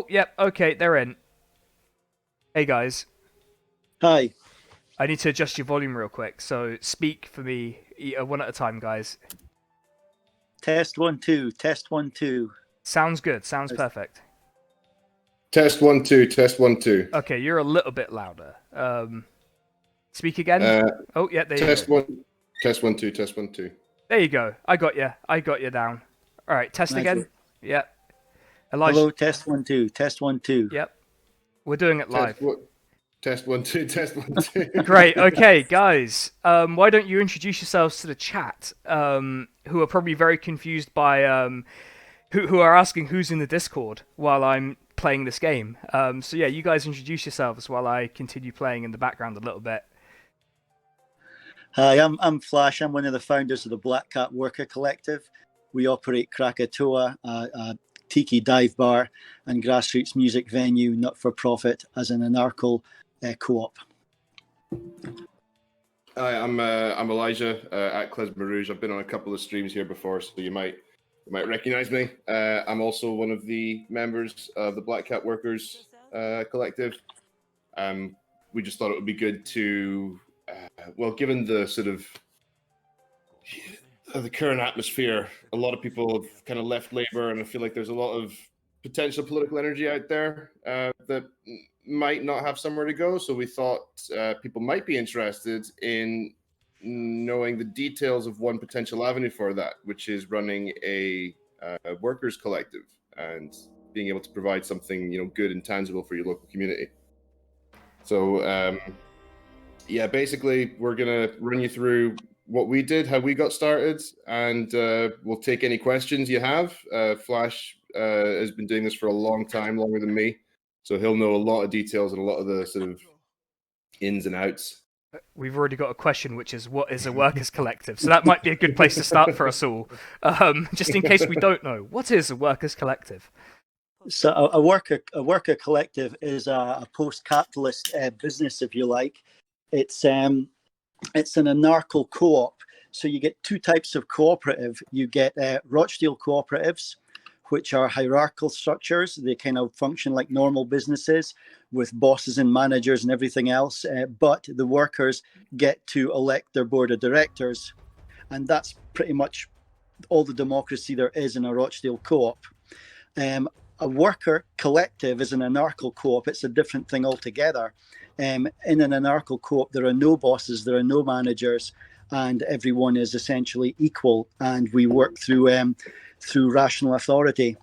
Oh, yep. Okay, they're in. Hey guys, Hi. I need to adjust your volume real quick. So speak for me, one at a time, guys. Test 1 2. Test 1 2. Sounds good. Sounds perfect. Test 1 2. Test 1 2. Okay, you're a little bit louder. Speak again. Uh, Oh, yeah, there you test go. 1. Test 1 2. Test 1 2. There you go. I got you. I got you down. All right, test again. Magic. Yep. Elijah. Hello. Test 1 2. Test 1 2. Yep. We're doing it live. Test 1 2. Test 1 2. Great. Okay, guys. Why don't you introduce yourselves to the chat? Who are probably very confused by who are asking who's in the Discord while I'm playing this game. So yeah, you guys introduce yourselves while I continue playing in the background a little bit. Hi, I'm Flash. I'm one of the founders of the Black Cat Worker Collective. We operate Krakatoa, a tiki dive bar and grassroots music venue, not for profit, as an anarcho co-op. Hi, I'm Elijah at Klezmer Rouge. I've been on a couple of streams here before, so you might recognize me. I'm also one of the members of the Black Cat Workers Collective. We just thought it would be good to, given the sort of the current atmosphere, a lot of people have kind of left Labour, and I feel like there's a lot of potential political energy out there that might not have somewhere to go. So we thought people might be interested in knowing the details of one potential avenue for that, which is running a workers collective and being able to provide something good and tangible for your local community. So basically we're gonna run you through what we did, how we got started, and we'll take any questions you have. Flash has been doing this for a long time, longer than me, so he'll know a lot of details and a lot of the sort of ins and outs. We've already got a question, which is what is a workers' collective? So that might be a good place to start for us all, just in case we don't know. What is a workers' collective? So a worker collective is a post-capitalist business, if you like. It's an anarcho co-op. So you get two types of cooperative. You get Rochdale cooperatives, which are hierarchical structures. They kind of function like normal businesses with bosses and managers and everything else. But the workers get to elect their board of directors. And that's pretty much all the democracy there is in a Rochdale co-op. A worker collective is an anarcho co-op. It's a different thing altogether. In an anarcho co-op, there are no bosses, there are no managers, and everyone is essentially equal. And we work through rational authority.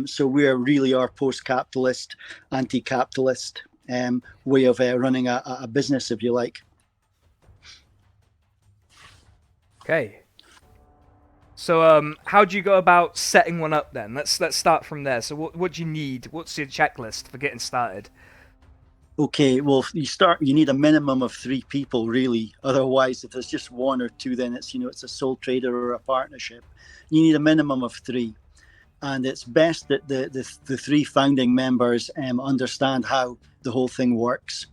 So we really are post-capitalist, anti-capitalist way of running a business, if you like. Okay. So, how do you go about setting one up then? Let's start from there. So, what do you need? What's your checklist for getting started? Okay, well, you need a minimum of 3 people, really. Otherwise, if there's just 1 or 2, then it's a sole trader or a partnership. You need a minimum of 3. And it's best that the 3 founding members understand how the whole thing works.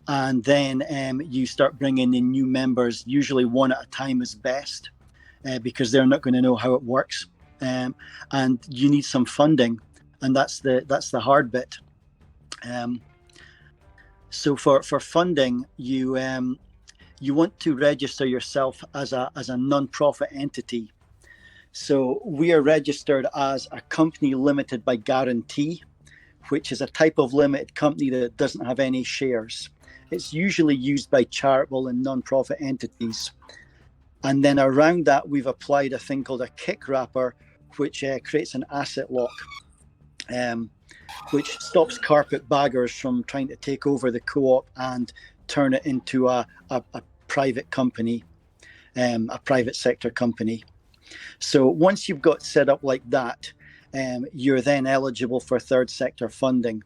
And then you start bringing in new members. Usually 1 at a time is best because they're not going to know how it works. And you need some funding, and that's the hard bit. So for funding, you want to register yourself as a non-profit entity. So we are registered as a company limited by guarantee, which is a type of limited company that doesn't have any shares. It's usually used by charitable and non-profit entities. And then around that, we've applied a thing called a kick wrapper, which creates an asset lock, which stops carpetbaggers from trying to take over the co-op and turn it into a private company, a private sector company. So once you've got set up like that, you're then eligible for third sector funding.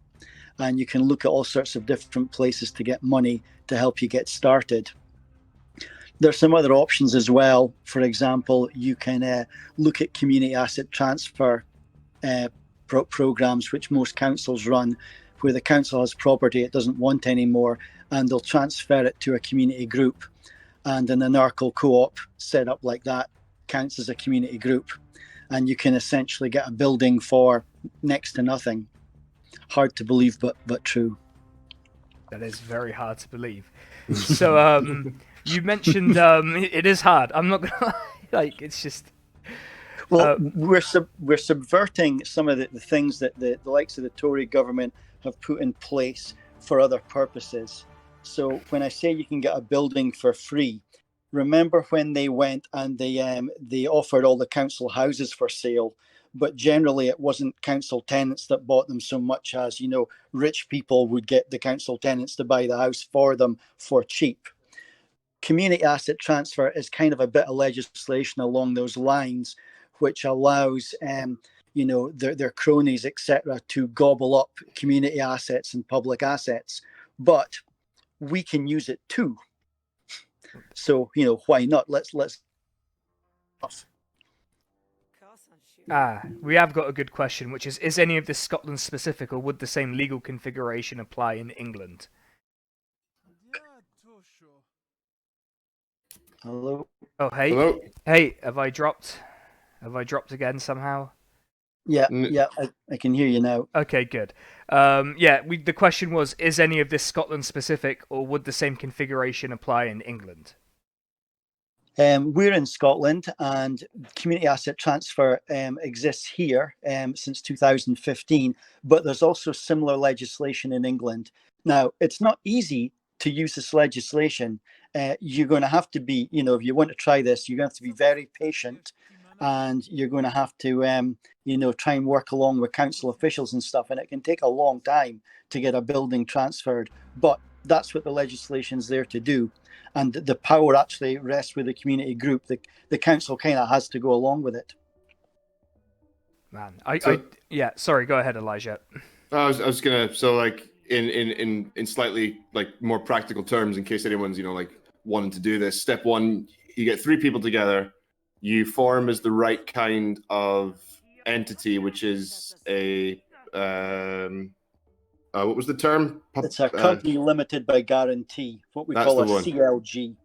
And you can look at all sorts of different places to get money to help you get started. There's some other options as well. For example, you can look at community asset transfer programs, which most councils run, where the council has property it doesn't want anymore, and they'll transfer it to a community group. And an anarcho co-op set up like that counts as a community group. And you can essentially get a building for next to nothing. Hard to believe, but true. That is very hard to believe. So, you mentioned it is hard. I'm not gonna like. It's just. Well, we're subverting some of the things that the likes of the Tory government have put in place for other purposes. So when I say you can get a building for free, remember when they went and they offered all the council houses for sale, but generally it wasn't council tenants that bought them so much as, rich people would get the council tenants to buy the house for them for cheap. Community asset transfer is kind of a bit of legislation along those lines, which allows their cronies, etc., to gobble up community assets and public assets. But we can use it too. So, why not? Let's. We have got a good question, which is any of this Scotland specific, or would the same legal configuration apply in England? Hello. Oh, hey. Hello? Hey, have I dropped again somehow? Yeah, I can hear you now. Okay, good. The question was, is any of this Scotland specific, or would the same configuration apply in England? We're in Scotland, and community asset transfer exists here since 2015, but there's also similar legislation in England. Now, it's not easy to use this legislation. You're going to have to be, if you want to try this, you're going to have to be very patient, and you're going to have to, try and work along with council officials and stuff, and it can take a long time to get a building transferred, but that's what the legislation's there to do. And the power actually rests with the community group. The council kind of has to go along with it. Man, sorry, go ahead, Elijah. I was gonna, so like in slightly like more practical terms, in case anyone's wanting to do this. Step one, you get 3 people together, you form as the right kind of entity, which is a what was the term? It's a company limited by guarantee, what we call a CLG.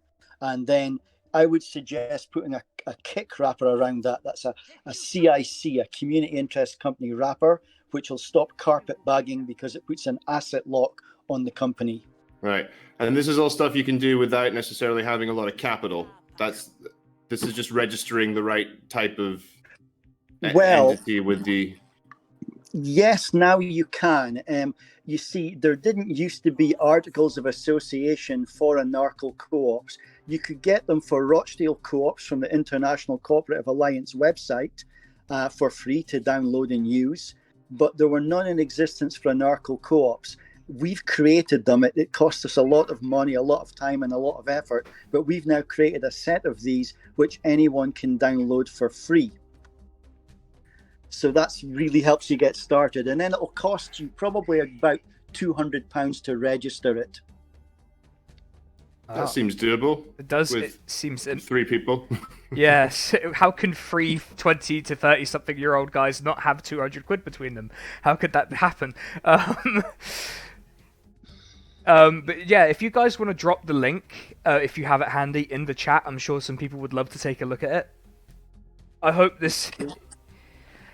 And then I would suggest putting a kick wrapper around that. That's a CIC, a community interest company wrapper, which will stop carpet bagging because it puts an asset lock on the company. Right. And this is all stuff you can do without necessarily having a lot of capital. This is just registering the right type of entity with the... Yes, now you can. You see, there didn't used to be articles of association for anarcho co-ops. You could get them for Rochdale co-ops from the International Cooperative Alliance website for free to download and use, but there were none in existence for anarcho co-ops. We've created them. It cost us a lot of money, a lot of time, and a lot of effort, but we've now created a set of these which anyone can download for free. So that's really helps you get started. And then it'll cost you probably about £200 to register it. That seems doable. It does. It seems 3 people. Yes. How can 3 20 to 30 something year old guys not have 200 quid between them? How could that happen? But yeah, if you guys want to drop the link, if you have it handy in the chat, I'm sure some people would love to take a look at it. I hope this...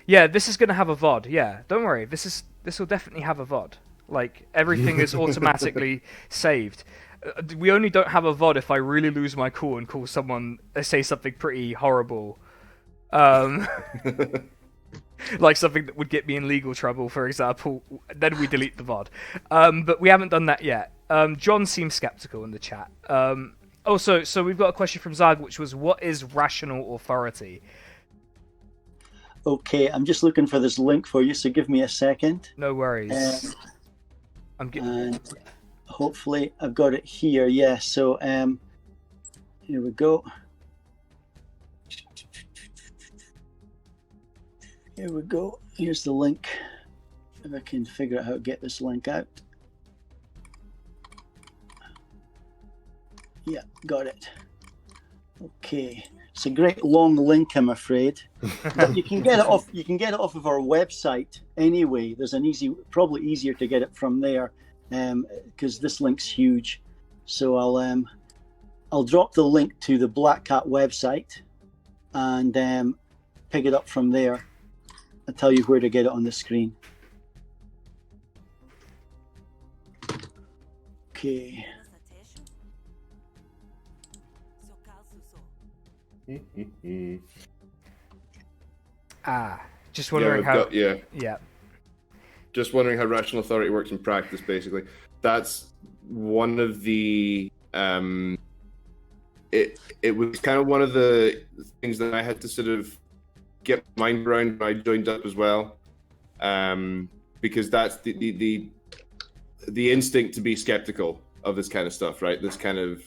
Yeah, this is going to have a VOD. Yeah, don't worry. This will definitely have a VOD. Like, everything is automatically saved. We only don't have a VOD if I really lose my cool and call someone, say something pretty horrible. Like something that would get me in legal trouble, for example. Then we delete the VOD. But we haven't done that yet. John seems skeptical in the chat. So we've got a question from Zag, which was, what is rational authority? Okay, I'm just looking for this link for you, so give me a second. No worries. And hopefully I've got it here. Yeah, so here we go. Here we go. Here's the link. If I can figure out how to get this link out. Yeah, got it. Okay. It's a great long link, I'm afraid. But you can get it off. You can get it off of our website anyway. There's an probably easier to get it from there, because this link's huge. So I'll drop the link to the Black Cat website, and pick it up from there. I'll tell you where to get it on the screen. Okay. Just wondering how. Yeah. Yeah. Just wondering how rational authority works in practice. Basically, that's one of the. It was kind of one of the things that I had to sort of get my mind around when I joined up as well, because that's the instinct to be skeptical of this kind of stuff, right? This kind of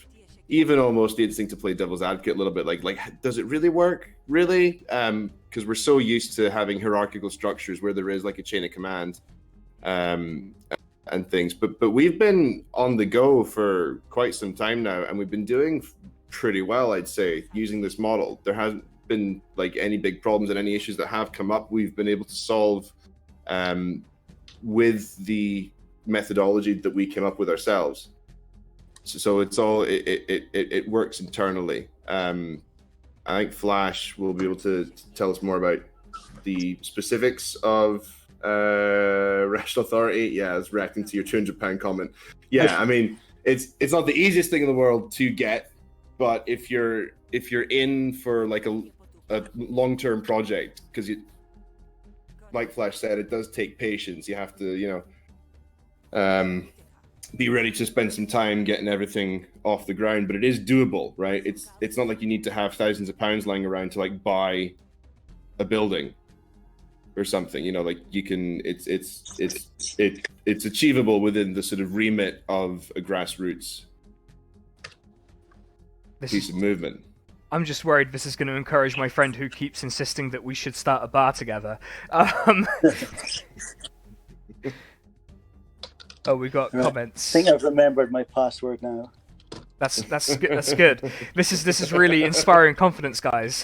even almost the instinct to play devil's advocate a little bit, like does it really work? Really? Because we're so used to having hierarchical structures where there is like a chain of command, and things. But we've been on the go for quite some time now, and we've been doing pretty well, I'd say, using this model. There hasn't been like any big problems, and any issues that have come up, we've been able to solve with the methodology that we came up with ourselves. So it's all it works internally. I think Flash will be able to tell us more about the specifics of rational authority. Yeah, I was reacting to your £200 comment. Yeah, I mean, it's not the easiest thing in the world to get, but if you're in for like a long-term project, because you, like Flash said, it does take patience. You have to, be ready to spend some time getting everything off the ground, but it is doable, right? It's not like you need to have thousands of pounds lying around to like buy a building or something. Like you can. It's achievable within the sort of remit of a grassroots piece of movement. I'm just worried this is going to encourage my friend who keeps insisting that we should start a bar together. Oh, we got comments. I think I've remembered my password now. That's good. That's good. This is really inspiring confidence, guys.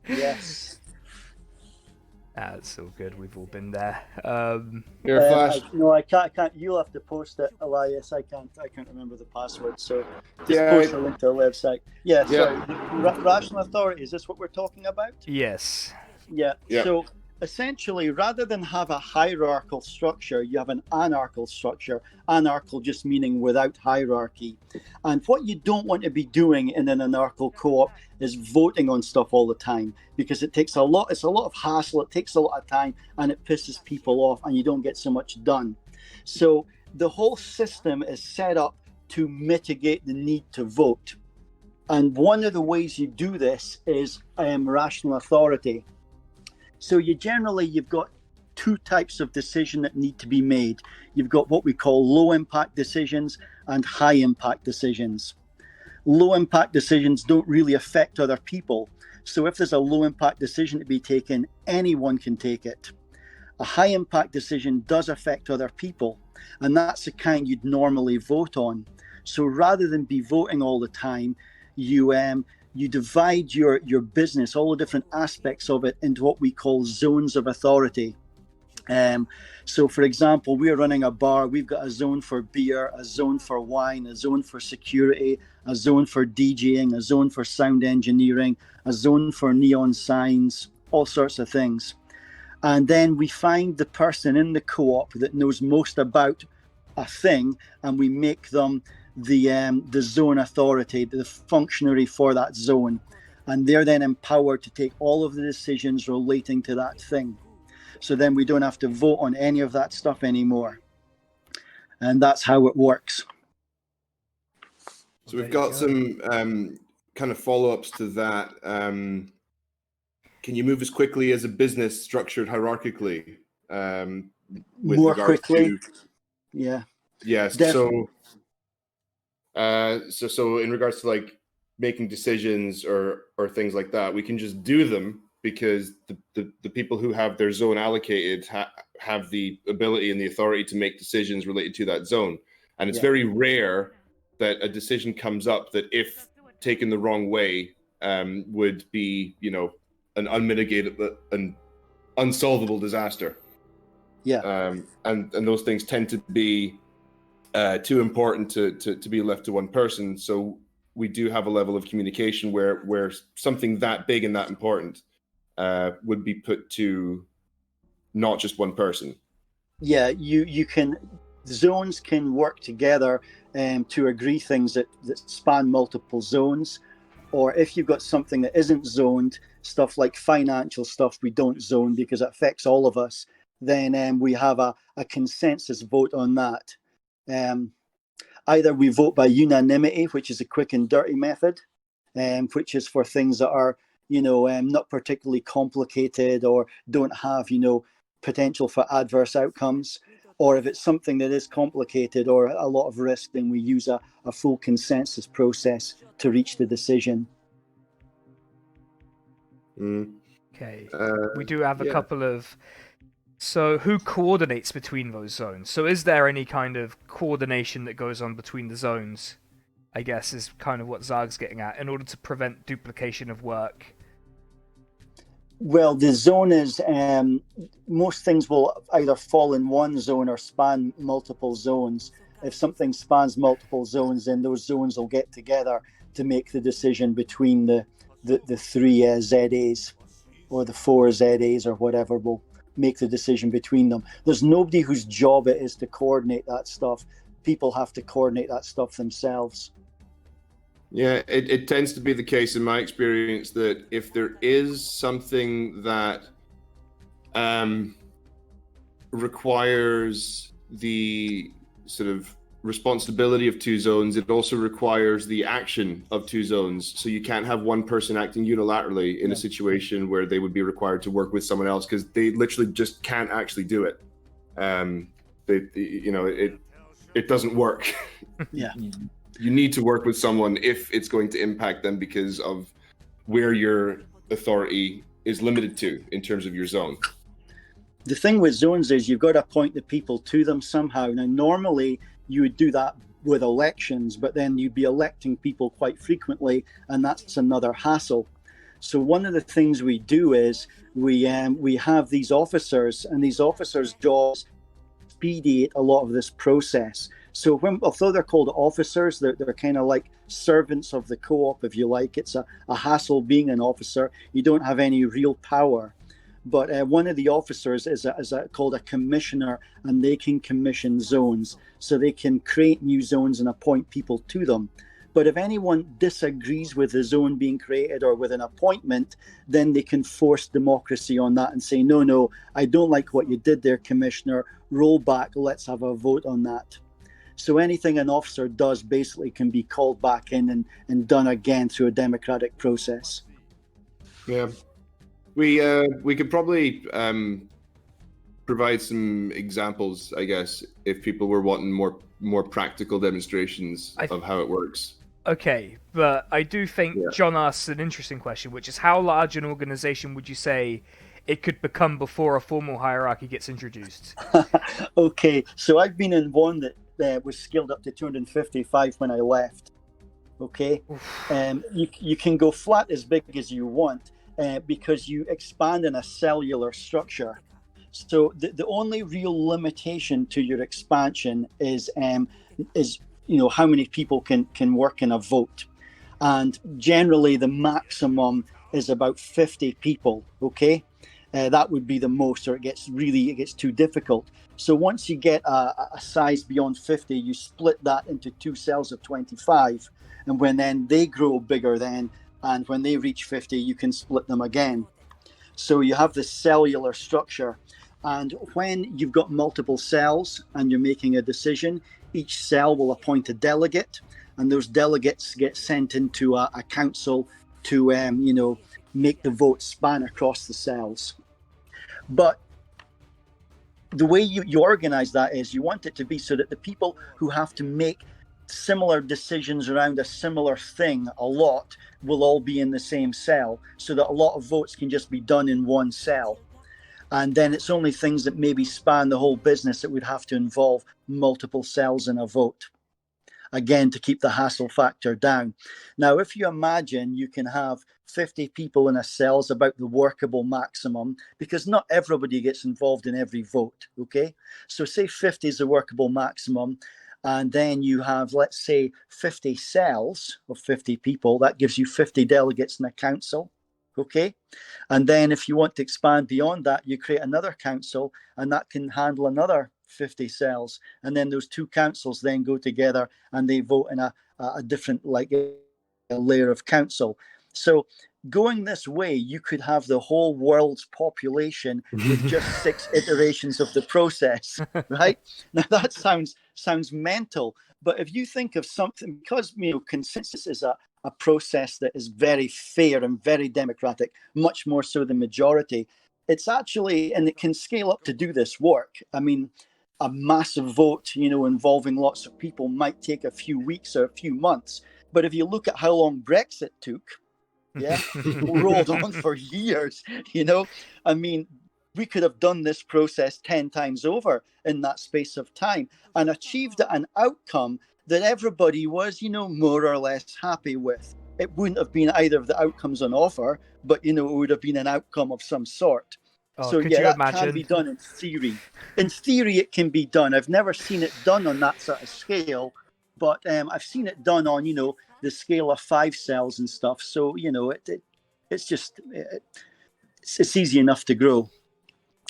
Yes. That's all good. We've all been there. You're a Flash. No, I can't. You'll have to post it, Elias. I can't remember the password. So just Yeah, post a link to the website. Yeah. Sorry. Rational authority. Is this what we're talking about? Yes. Yeah. Yeah. So essentially, rather than have a hierarchical structure, you have an anarchical structure. Anarchical just meaning without hierarchy. And what you don't want to be doing in an anarchical co-op is voting on stuff all the time, because it's a lot of hassle, it takes a lot of time, and it pisses people off, and you don't get so much done. So the whole system is set up to mitigate the need to vote. And one of the ways you do this is rational authority. So you've got two types of decision that need to be made. You've got what we call low impact decisions and high impact decisions. Low impact decisions don't really affect other people. So if there's a low impact decision to be taken, anyone can take it. A high impact decision does affect other people, and that's the kind you'd normally vote on. So rather than be voting all the time, you divide your business, all the different aspects of it, into what we call zones of authority. So for example, we're running a bar. We've got a zone for beer, a zone for wine, a zone for security, a zone for DJing, a zone for sound engineering, a zone for neon signs, all sorts of things. And then we find the person in the co-op that knows most about a thing, and we make them the zone authority, the functionary for that zone, and they're then empowered to take all of the decisions relating to that thing. So then we don't have to vote on any of that stuff anymore, and that's how it works. So we've got some kind of follow-ups to that. Can you move as quickly as a business structured hierarchically? With More regards quickly, to, yeah. yes. Definitely. So in regards to like making decisions or things like that, we can just do them because the people who have their zone allocated have the ability and the authority to make decisions related to that zone. And it's very rare that a decision comes up that, if taken the wrong way, would be, an unmitigated and unsolvable disaster. Yeah. And those things tend to be too important to be left to one person. So we do have a level of communication where something that big and that important would be put to not just one person. Yeah, you can. zones can work together to agree things that span multiple zones. Or if you've got something that isn't zoned, stuff like financial stuff we don't zone because it affects all of us, then we have a consensus vote on that. Either we vote by unanimity, which is a quick and dirty method, which is for things that are, not particularly complicated or don't have, potential for adverse outcomes. Or if it's something that is complicated or a lot of risk, then we use a full consensus process to reach the decision. Okay. We do have a couple of... So who coordinates between those zones? So is there any kind of coordination that goes on between the zones? I guess is kind of what Zag's getting at, in order to prevent duplication of work. Well, the zone is, most things will either fall in one zone or span multiple zones. If something spans multiple zones, then those zones will get together to make the decision between the three ZAs or the four ZAs or whatever will make the decision between them. There's nobody whose job it is to coordinate that stuff. People have to coordinate that stuff themselves. Yeah, it tends to be the case in my experience that if there is something that requires the sort of responsibility of two zones, it also requires the action of two zones. So you can't have one person acting unilaterally in a situation where they would be required to work with someone else, because they literally just can't actually do it. It doesn't work. Yeah. You need to work with someone if it's going to impact them because of where your authority is limited to in terms of your zone. The thing with zones is you've got to appoint the people to them somehow. Now, normally you would do that with elections, but then you'd be electing people quite frequently, and that's another hassle. So one of the things we do is we have these officers, and these officers' jobs expedite a lot of this process. So although they're called officers, they're kind of like servants of the co-op, if you like. It's a hassle being an officer. You don't have any real power. But one of the officers is called a commissioner, and they can commission zones. So they can create new zones and appoint people to them. But if anyone disagrees with the zone being created or with an appointment, then they can force democracy on that and say, no, I don't like what you did there, Commissioner. Roll back. Let's have a vote on that. So anything an officer does basically can be called back in and done again through a democratic process. Yeah. We could probably provide some examples, I guess, if people were wanting more practical demonstrations of how it works. Okay, but I do think John asks an interesting question, which is how large an organization would you say it could become before a formal hierarchy gets introduced? Okay, so I've been in one that was scaled up to 255 when I left. Okay, you can go flat as big as you want because you expand in a cellular structure. So the only real limitation to your expansion is how many people can work in a vote, and generally the maximum is about 50 people. Okay, that would be the most, or it gets too difficult. So once you get a size beyond 50, you split that into two cells of 25, and when then they grow bigger and when they reach 50, you can split them again. So you have this cellular structure, and when you've got multiple cells and you're making a decision, each cell will appoint a delegate, and those delegates get sent into a council to make the vote span across the cells. But the way you organize that is you want it to be so that the people who have to make similar decisions around a similar thing a lot will all be in the same cell, so that a lot of votes can just be done in one cell. And then it's only things that maybe span the whole business that would have to involve multiple cells in a vote. Again, to keep the hassle factor down. Now, if you imagine you can have 50 people in a cell is about the workable maximum, because not everybody gets involved in every vote, okay? So say 50 is the workable maximum, and then you have, let's say, 50 cells of 50 people. That gives you 50 delegates in a council, okay? And then if you want to expand beyond that, you create another council, and that can handle another 50 cells, and then those two councils then go together and they vote in a different, like, a layer of council. So going this way, you could have the whole world's population with just 6 iterations of the process, right? Now that sounds mental, but if you think of something, because consensus is a process that is very fair and very democratic, much more so than majority. It's actually, and it can scale up to do this work. I mean, a massive vote, involving lots of people might take a few weeks or a few months. But if you look at how long Brexit took, rolled on for years, I mean, we could have done this process 10 times over in that space of time and achieved an outcome that everybody was, more or less happy with. It wouldn't have been either of the outcomes on offer, but, it would have been an outcome of some sort. Oh, So, could yeah, you that imagine? can be done in theory. In theory, it can be done. I've never seen it done on that sort of scale, but I've seen it done on, the scale of 5 cells and stuff. So, it's just, it's easy enough to grow.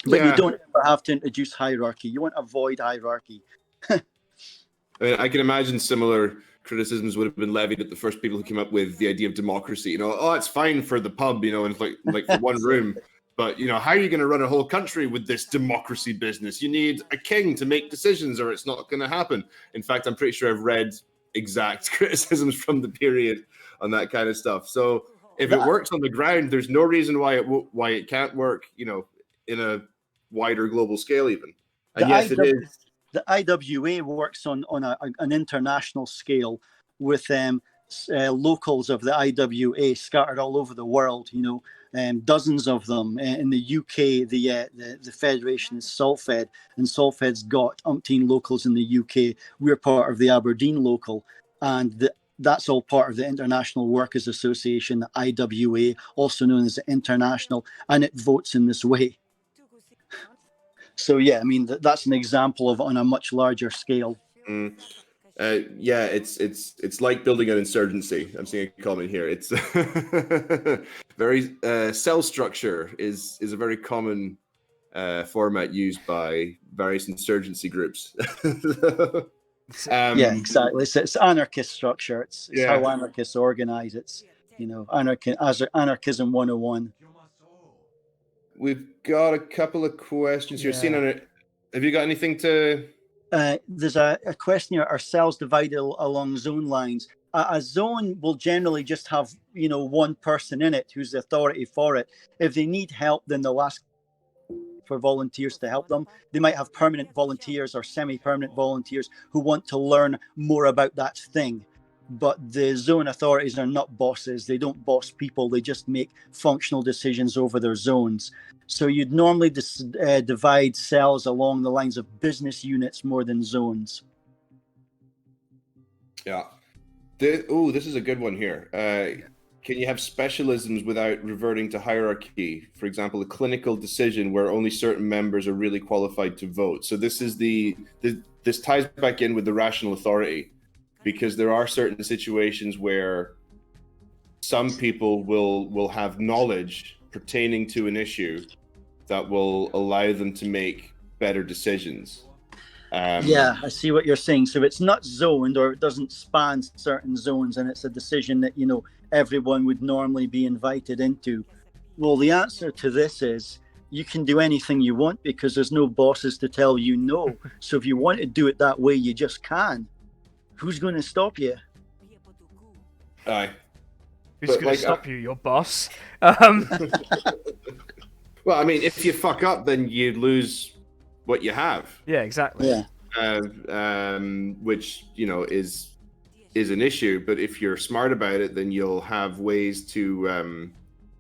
But you don't ever have to introduce hierarchy. You want to avoid hierarchy. I mean, I can imagine similar criticisms would have been levied at the first people who came up with the idea of democracy. It's fine for the pub, and like for one room. But, how are you going to run a whole country with this democracy business? You need a king to make decisions or it's not going to happen. In fact, I'm pretty sure I've read exact criticisms from the period on that kind of stuff. So if it works on the ground, there's no reason why it can't work, in a wider global scale even. And yes, it is. The IWA works on an international scale with locals of the IWA scattered all over the world, dozens of them. In the UK, the federation is Solfed, and Solfed's got umpteen locals in the UK. We're part of the Aberdeen local, and that's all part of the International Workers Association, the IWA, also known as the International, and it votes in this way. So yeah, I mean that's an example of on a much larger scale. It's like building an insurgency. I'm seeing a comment here. It's very cell structure is a very common format used by various insurgency groups. Yeah, exactly. It's anarchist structure. It's how anarchists organize. It's anarchism 101. We've got a couple of questions here. Have you got anything to? There's a question here. Are cells divided along zone lines? A zone will generally just have, one person in it who's the authority for it. If they need help, then they'll ask for volunteers to help them. They might have permanent volunteers or semi-permanent volunteers who want to learn more about that thing. But the zone authorities are not bosses. They don't boss people. They just make functional decisions over their zones. So you'd normally divide cells along the lines of business units more than zones. Yeah. This is a good one here. Can you have specialisms without reverting to hierarchy? For example, a clinical decision where only certain members are really qualified to vote. So this is this ties back in with the rational authority, because there are certain situations where some people will have knowledge pertaining to an issue that will allow them to make better decisions. Yeah, I see what you're saying. So it's not zoned, or it doesn't span certain zones, and it's a decision that, everyone would normally be invited into. Well, the answer to this is you can do anything you want because there's no bosses to tell you no. So if you want to do it that way, you just can. Who's going to stop you? Aye. Who's going to stop you? Your boss? Well, I mean, if you fuck up, then you lose what you have. Yeah, exactly. Yeah. Which, is an issue. But if you're smart about it, then you'll have ways to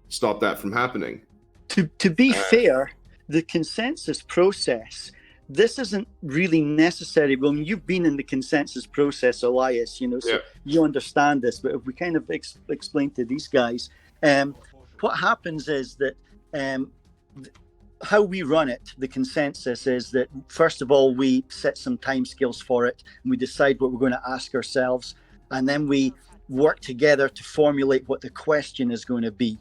stop that from happening. To be fair, the consensus process, this isn't really necessary. Well, you've been in the consensus process, Elias, so you understand this. But if we kind of explain to these guys, what happens is that how we run it, the consensus is that, first of all, we set some timescales for it, and we decide what we're going to ask ourselves, and then we work together to formulate what the question is going to be.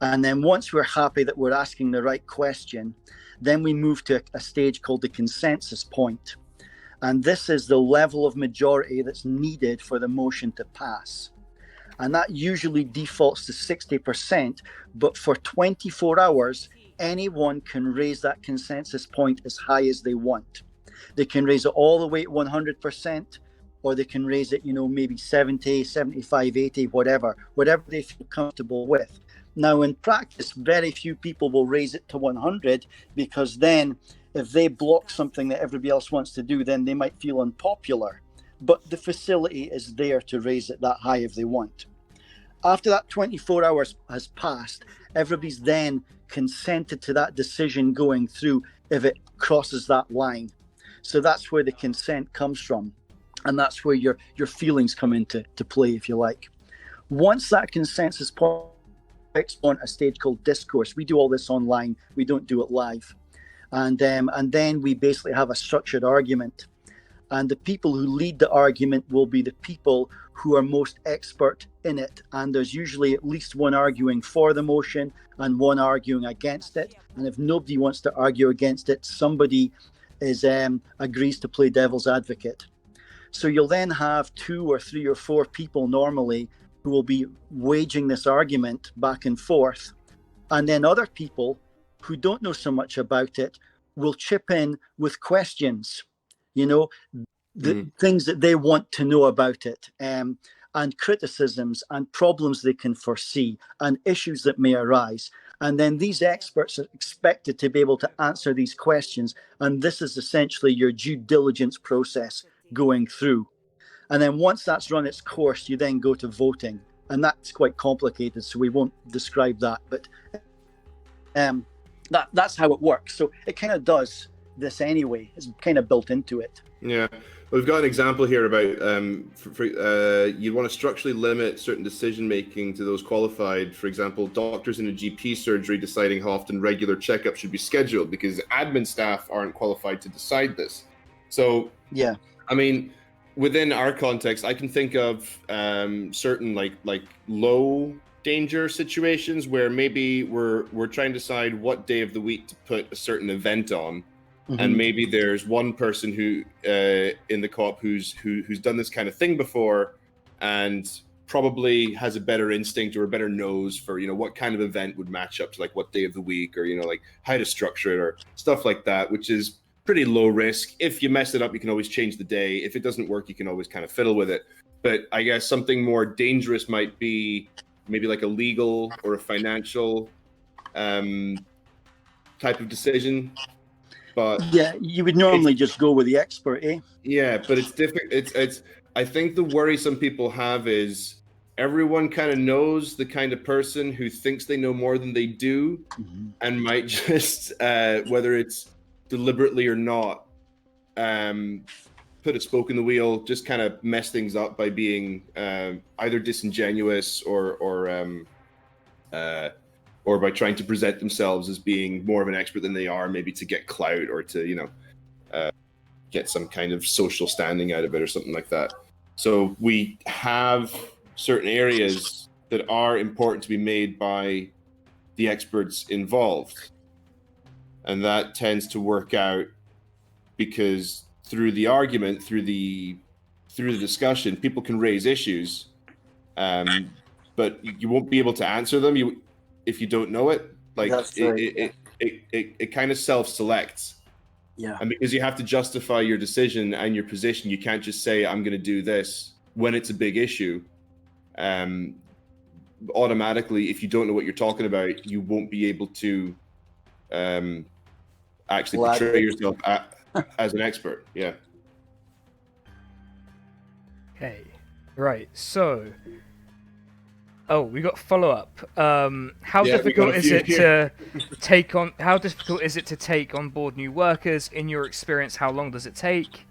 And then once we're happy that we're asking the right question, then we move to a stage called the consensus point. And this is the level of majority that's needed for the motion to pass. And that usually defaults to 60%, but for 24 hours, anyone can raise that consensus point as high as they want. They can raise it all the way at 100%, or they can raise it, maybe 70, 75, 80, whatever they feel comfortable with. Now, in practice, very few people will raise it to 100, because then if they block something that everybody else wants to do, then they might feel unpopular. But the facility is there to raise it that high if they want. After that 24 hours has passed, everybody's then consented to that decision going through if it crosses that line. So that's where the consent comes from. And that's where your feelings come into play, if you like. Once that consensus point on a stage called discourse, we do all this online. We don't do it live. And then we basically have a structured argument. And the people who lead the argument will be the people who are most expert in it. And there's usually at least one arguing for the motion and one arguing against it. And if nobody wants to argue against it, somebody agrees to play devil's advocate. So you'll then have 2 or 3 or 4 people normally who will be waging this argument back and forth. And then other people who don't know so much about it will chip in with questions, things that they want to know about it, and criticisms and problems they can foresee and issues that may arise. And then these experts are expected to be able to answer these questions. And this is essentially your due diligence process going through. And then once that's run its course, you then go to voting. And that's quite complicated, so we won't describe that. But that's how it works. So it kind of does this anyway. It's kind of built into it. Yeah. We've got an example here about you'd want to structurally limit certain decision making to those qualified. For example, doctors in a GP surgery deciding how often regular checkups should be scheduled because admin staff aren't qualified to decide this. So, yeah, I mean, within our context, I can think of certain like low danger situations where maybe we're trying to decide what day of the week to put a certain event on. Mm-hmm. And maybe there's one person who in the co-op who's done this kind of thing before and probably has a better instinct or a better nose for, what kind of event would match up to like what day of the week or, like how to structure it or stuff like that, which is pretty low risk. If you mess it up, you can always change the day. If it doesn't work, you can always kind of fiddle with it. But I guess something more dangerous might be maybe like a legal or a financial type of decision. But yeah, you would normally just go with the expert, eh? Yeah, but it's different. It's. I think the worry some people have is everyone kind of knows the kind of person who thinks they know more than they do, mm-hmm. and might just, whether it's deliberately or not, put a spoke in the wheel, just kind of mess things up by being either disingenuous or by trying to present themselves as being more of an expert than they are, maybe to get clout or to, get some kind of social standing out of it or something like that. So we have certain areas that are important to be made by the experts involved. And that tends to work out because through the argument, through the discussion, people can raise issues, but you won't be able to answer them if you don't know it. Like it kind of self-selects. Yeah. And because you have to justify your decision and your position, you can't just say, I'm going to do this when it's a big issue. Automatically, if you don't know what you're talking about, you won't be able to actually portray yourself as an expert. Yeah. Okay. Right. So, we got follow-up. How difficult is it to take on? How difficult is it to take on board new workers? In your experience, how long does it take?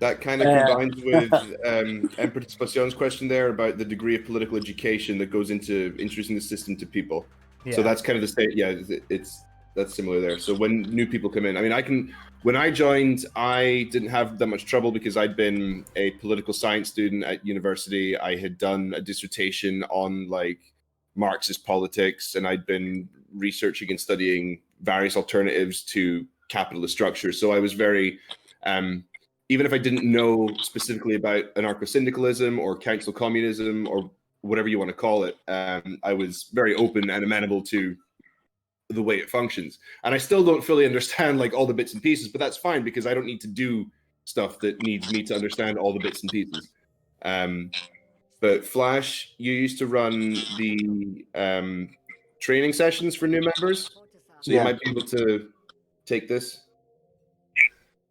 That kind of combines with En Participación's question there about the degree of political education that goes into introducing the system to people. Yeah. So that's kind of the state. Yeah, that's similar there. So when new people come in, I mean, when I joined, I didn't have that much trouble because I'd been a political science student at university. I had done a dissertation on like Marxist politics, and I'd been researching and studying various alternatives to capitalist structures. So I was very, even if I didn't know specifically about anarcho-syndicalism or council communism or whatever you want to call it, I was very open and amenable to the way it functions. And I still don't fully understand like all the bits and pieces, but that's fine because I don't need to do stuff that needs me to understand all the bits and pieces. But Flash, you used to run the training sessions for new members, so you might be able to take this.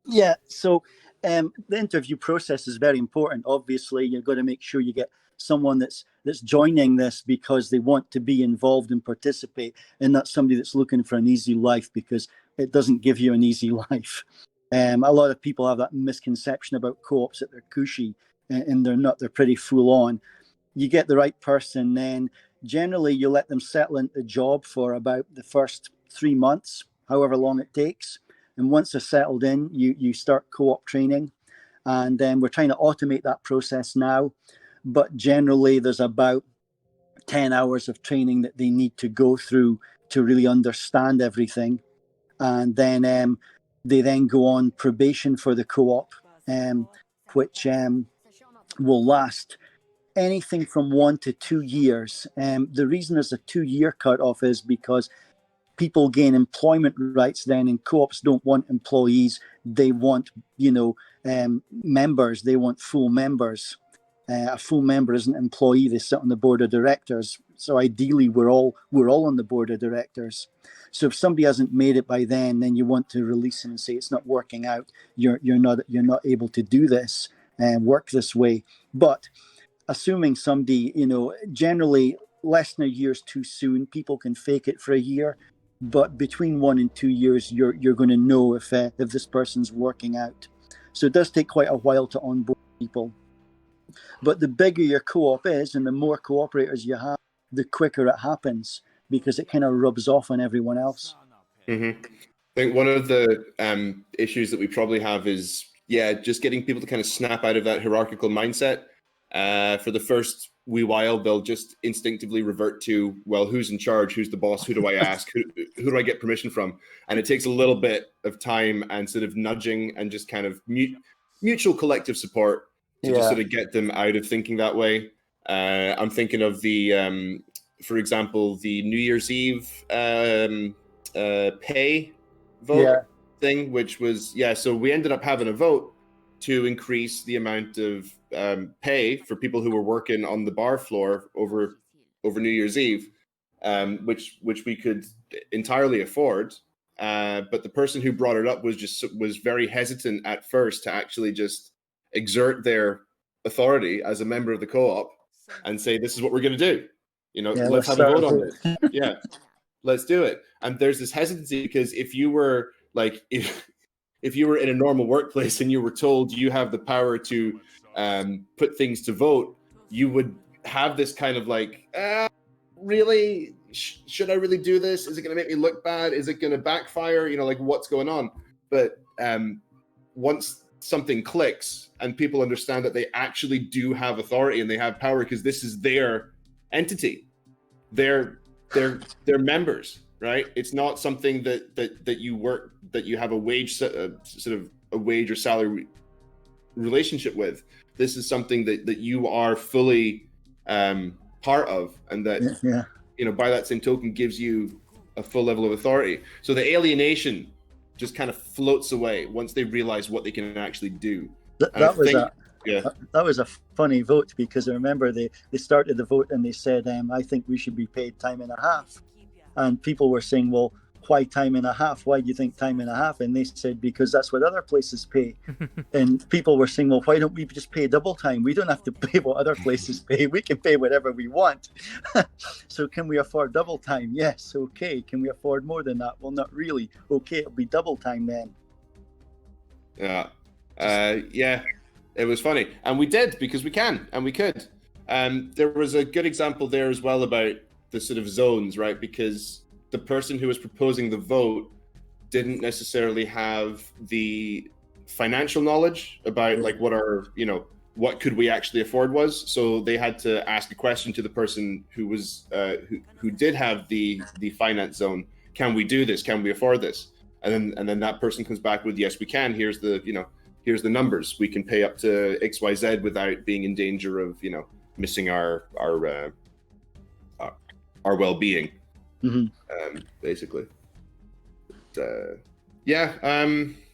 Yeah, so the interview process is very important. Obviously, you've got to make sure you get someone that's joining this because they want to be involved and participate, and not somebody that's looking for an easy life, because it doesn't give you an easy life. A lot of people have that misconception about co-ops that they're cushy, and they're not. They're pretty full on. You get the right person, then generally you let them settle into the job for about the first 3 months, however long it takes. And once they're settled in, you start co-op training. And then we're trying to automate that process now. But generally, there's about 10 hours of training that they need to go through to really understand everything. And then they then go on probation for the co-op, which will last anything from 1 to 2 years. The reason there's a 2-year cutoff is because people gain employment rights then, and co-ops don't want employees. They want, members. They want full members. A full member isn't an employee. They sit on the board of directors. So ideally, we're all on the board of directors. So if somebody hasn't made it by then you want to release them and say it's not working out. You're not able to do this and work this way. But assuming somebody, generally less than a year is too soon. People can fake it for a year. But between 1 and 2 years, you're going to know if this person's working out. So it does take quite a while to onboard people. But the bigger your co-op is and the more cooperators you have, the quicker it happens, because it kind of rubs off on everyone else. Mm-hmm. I think one of the issues that we probably have is, just getting people to kind of snap out of that hierarchical mindset. For the first wee while, they'll just instinctively revert to, well, who's in charge? Who's the boss? Who do I ask? Who do I get permission from? And it takes a little bit of time and sort of nudging and just kind of mutual collective support to just sort of get them out of thinking that way. I'm thinking of the, for example, the New Year's Eve pay vote thing, which was, so we ended up having a vote to increase the amount of pay for people who were working on the bar floor over New Year's Eve, which we could entirely afford. But the person who brought it up was very hesitant at first to actually just exert their authority as a member of the co-op and say, this is what we're going to do. Let's have a vote on this. Yeah, let's do it. And there's this hesitancy because if you were like, if you were in a normal workplace and you were told you have the power to put things to vote, you would have this kind of like, really? Should I really do this? Is it going to make me look bad? Is it going to backfire? Like what's going on? But once something clicks and people understand that they actually do have authority and they have power because this is their entity, they're members. Right? It's not something that you work, that you have a wage, sort of a wage or salary relationship with. This is something that you are fully part of, and that by that same token gives you a full level of authority. So the alienation just kind of floats away once they realize what they can actually do. That was a funny vote, because I remember they started the vote and they said, I think we should be paid time and a half. And people were saying, well, why time and a half? Why do you think time and a half? And they said, because that's what other places pay. And people were saying, well, why don't we just pay double time? We don't have to pay what other places pay. We can pay whatever we want. So can we afford double time? Yes. Okay. Can we afford more than that? Well, not really. Okay. It'll be double time then. Yeah. It was funny. And we did, because we can, and we could. There was a good example there as well about the sort of zones, right? Because the person who was proposing the vote didn't necessarily have the financial knowledge about like what are, what could we actually afford was. So they had to ask a question to the person who was who did have the finance zone. Can we do this? Can we afford this? And then that person comes back with, yes, we can. Here's the numbers. We can pay up to XYZ without being in danger of missing our well-being, basically.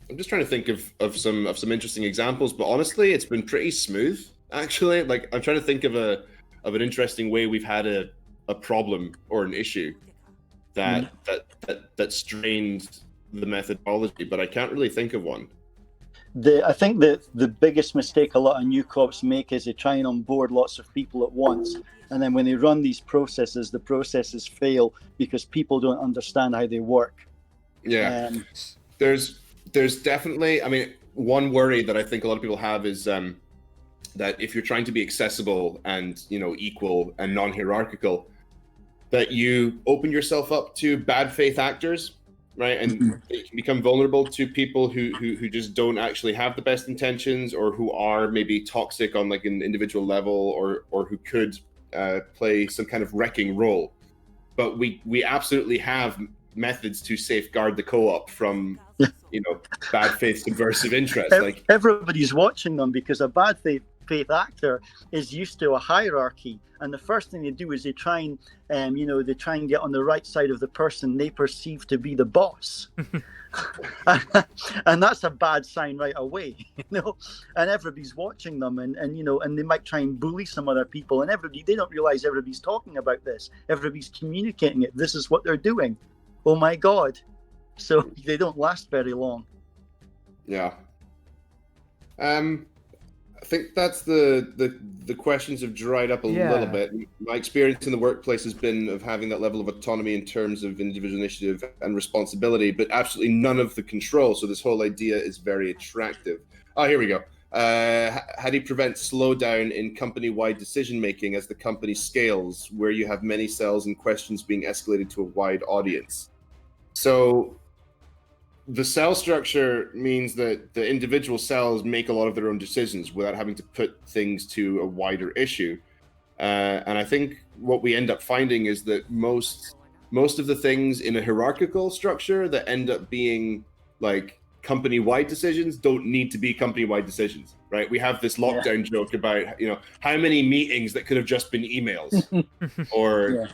I'm just trying to think of some interesting examples, but honestly, it's been pretty smooth. Actually, like I'm trying to think of an interesting way we've had a problem or an issue that strained the methodology, but I can't really think of one. I think that the biggest mistake a lot of new co-ops make is they try and onboard lots of people at once, and then when they run these processes, the processes fail because people don't understand how they work. Yeah, there's definitely, I mean, one worry that I think a lot of people have is that if you're trying to be accessible and equal and non-hierarchical, that you open yourself up to bad faith actors, right? And you can become vulnerable to people who just don't actually have the best intentions, or who are maybe toxic on like an individual level, or who could play some kind of wrecking role. But we absolutely have methods to safeguard the co-op from bad faith subversive interest. Like everybody's watching them, because a bad faith actor is used to a hierarchy, and the first thing they do is they try and they try and get on the right side of the person they perceive to be the boss. And that's a bad sign right away, and everybody's watching them, and they might try and bully some other people, and they don't realize everybody's talking about this, everybody's communicating it, this is what they're doing. Oh my God. So they don't last very long. Yeah. I think that's the questions have dried up a little bit. My experience in the workplace has been of having that level of autonomy in terms of individual initiative and responsibility, but absolutely none of the control. So this whole idea is very attractive. Oh, here we go. How do you prevent slowdown in company-wide decision-making as the company scales, where you have many cells and questions being escalated to a wide audience? So the cell structure means that the individual cells make a lot of their own decisions without having to put things to a wider issue. And I think what we end up finding is that most of the things in a hierarchical structure that end up being like company-wide decisions don't need to be company-wide decisions, right? We have this lockdown joke about, how many meetings that could have just been emails, or,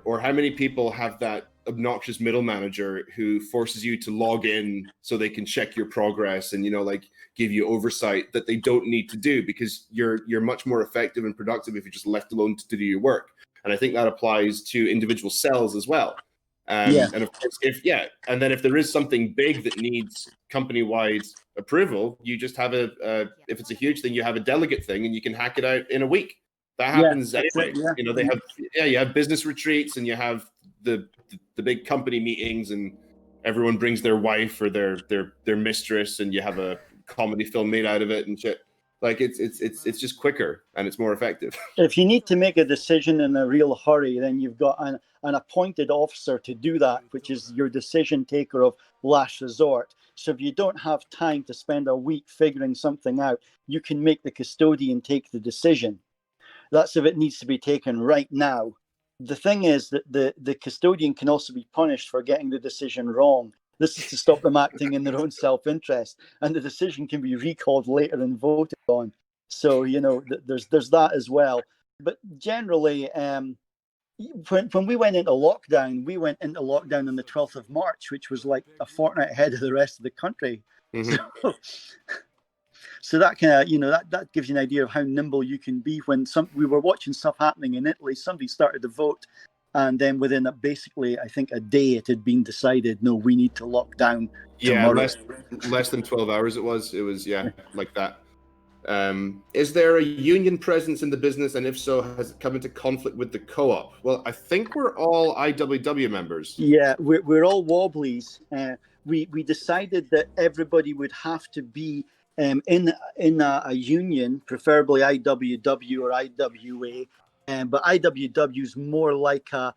or how many people have that obnoxious middle manager who forces you to log in so they can check your progress and give you oversight that they don't need to do, because you're much more effective and productive if you're just left alone to do your work. And I think that applies to individual cells as well. And of course, if there is something big that needs company-wide approval, you just have if it's a huge thing, you have a delegate thing and you can hack it out in a week. That happens anyway. You have business retreats, and you have the big company meetings, and everyone brings their wife or their mistress, and you have a comedy film made out of it and shit. Like it's just quicker and it's more effective. If you need to make a decision in a real hurry, then you've got an appointed officer to do that, which is your decision taker of last resort. So if you don't have time to spend a week figuring something out, you can make the custodian take the decision. That's if it needs to be taken right now. The thing is that the custodian can also be punished for getting the decision wrong. This is to stop them acting in their own self-interest, and the decision can be recalled later and voted on. So there's that as well. But generally, when we went into lockdown, on the 12th of March, which was like a fortnight ahead of the rest of the country. Mm-hmm. So that kind of, that gives you an idea of how nimble you can be. When we were watching stuff happening in Italy, somebody started to vote, and then within basically, I think a day, it had been decided, no, we need to lock down tomorrow. less than 12 hours it was like that. Is there a union presence in the business, and if so, has it come into conflict with the co-op? Well, I think we're all IWW members. Yeah, we're all Wobblies. We decided that everybody would have to be in a union, preferably IWW or IWA, but IWW is more like a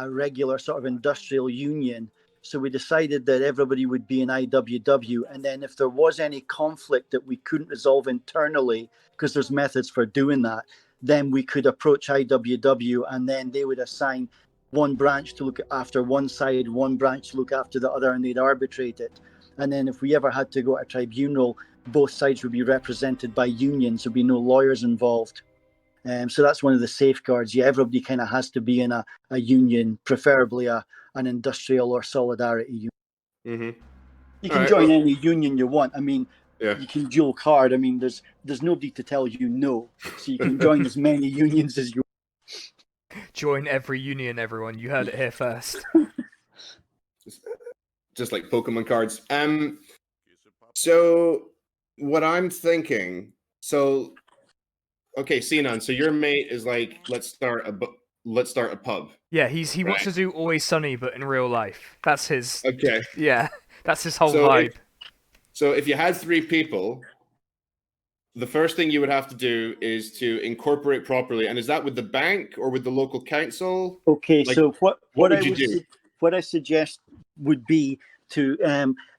regular sort of industrial union. So we decided that everybody would be in IWW. And then if there was any conflict that we couldn't resolve internally, because there's methods for doing that, then we could approach IWW, and then they would assign one branch to look after one side, one branch to look after the other, and they'd arbitrate it. And then if we ever had to go to a tribunal, both sides would be represented by unions. There'd be no lawyers involved. So that's one of the safeguards. Yeah, everybody kind of has to be in a union, preferably an industrial or solidarity union. Mm-hmm. You can join any union you want. I mean, Yeah. you can dual card. I mean, there's nobody to tell you no. So you can join as many unions as you want. Join every union, everyone. You heard it here first. Just like Pokemon cards. So what I'm thinking, okay, Sinan, so your mate is like, let's start a pub. Yeah, he wants to do Always Sunny, but in real life. That's his. Okay. Yeah, that's his whole vibe. So if you had 3 people, the first thing you would have to do is to incorporate properly. And is that with the bank or with the local council? Okay, like, so what I suggest would be to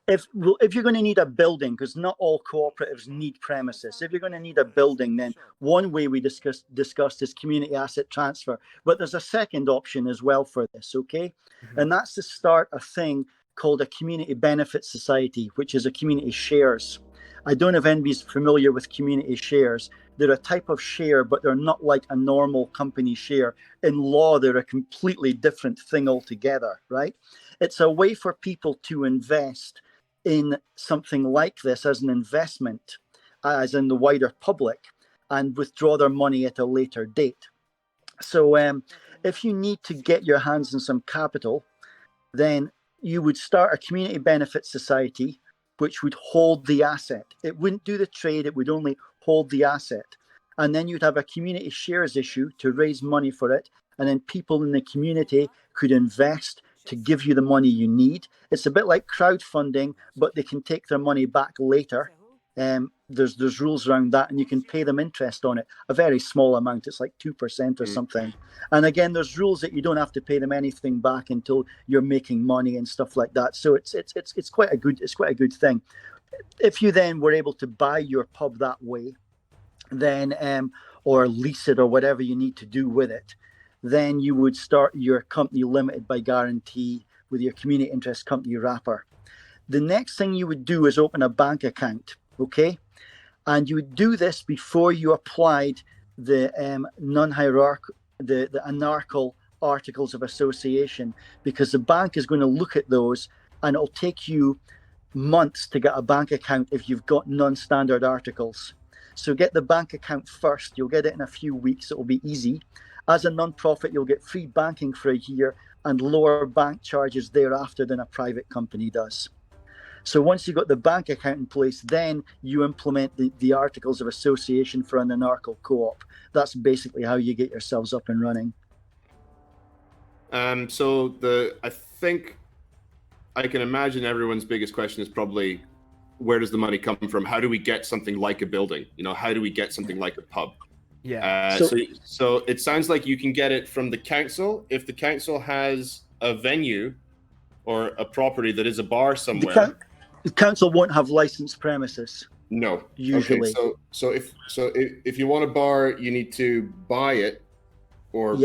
if you're going to need a building, because not all cooperatives need premises. If you're going to need a building, then one way we discussed is community asset transfer. But there's a second option as well for this, okay? Mm-hmm. And that's to start a thing called a community benefit society, which is a community shares. I don't know if anybody's familiar with community shares. They're a type of share, but they're not like a normal company share. In law, they're a completely different thing altogether, right? It's a way for people to invest in something like this as an investment, as in the wider public, and withdraw their money at a later date. So if you need to get your hands on some capital, then you would start a community benefit society, which would hold the asset. It wouldn't do the trade, it would only hold the asset. And then you'd have a community shares issue to raise money for it. And then people in the community could invest to give you the money you need. It's a bit like crowdfunding, but they can take their money back later. There's rules around that, and you can pay them interest on it, a very small amount. It's like 2% or something. And again, there's rules that you don't have to pay them anything back until you're making money and stuff like that. So it's quite a good thing. If you then were able to buy your pub that way, then or lease it or whatever you need to do with it, then you would start your company limited by guarantee with your community interest company wrapper. The next thing you would do is open a bank account, okay? And you would do this before you applied the non-hierarchical, the Anarcho articles of association, because the bank is going to look at those, and it'll take you months to get a bank account if you've got non-standard articles. So get the bank account first. You'll get it in a few weeks. It will be easy. As a non-profit, you'll get free banking for a year and lower bank charges thereafter than a private company does. So once you've got the bank account in place, then you implement the articles of association for an anarcho co-op. That's basically how you get yourselves up and running. So I think I can imagine everyone's biggest question is probably, where does the money come from? How do we get something like a building? How do we get something like a pub? Yeah. So it sounds like you can get it from the council. If the council has a venue or a property that is a bar somewhere. The council won't have licensed premises. No. Usually. Okay, so if you want a bar, you need to buy it or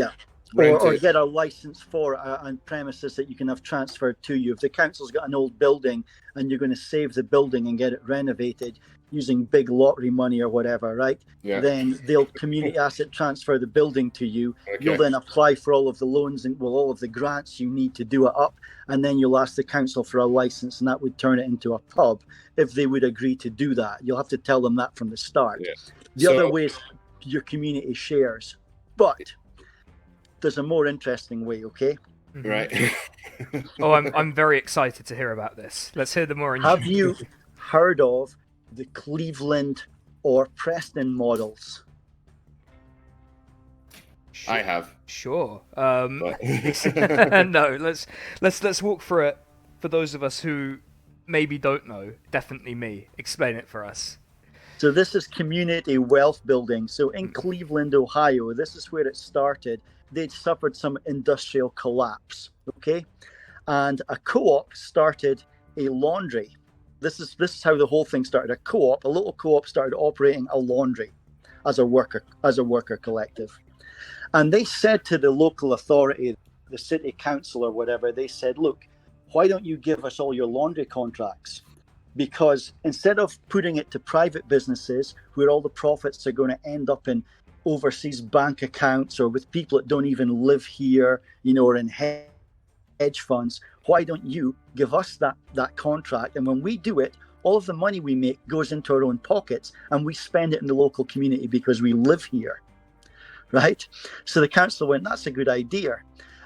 or get a license for a premises that you can have transferred to you. If the council's got an old building and you're going to save the building and get it renovated using big lottery money or whatever, right? Yeah. Then they'll community asset transfer the building to you. Okay. You'll then apply for all of the loans and all of the grants you need to do it up, and then you'll ask the council for a license, and that would turn it into a pub if they would agree to do that. You'll have to tell them that from the start. Yeah. The other way is your community shares, but there's a more interesting way, okay? Right. Oh, I'm very excited to hear about this. Let's hear the more. Have you heard of the Cleveland or Preston models? I have. Sure. No, let's walk through it for those of us who maybe don't know. Definitely me. Explain it for us. So this is community wealth building. So in Cleveland, Ohio, this is where it started. They'd suffered some industrial collapse, okay? and a co-op started a laundry. This is how the whole thing started. A little co-op started operating a laundry as a worker collective. And they said to the local authority, the city council or whatever, they said, look, why don't you give us all your laundry contracts? Because instead of putting it to private businesses where all the profits are going to end up in overseas bank accounts or with people that don't even live here, or in hedge funds, why don't you give us that contract? And when we do it, all of the money we make goes into our own pockets and we spend it in the local community because we live here, right? So the council went, that's a good idea.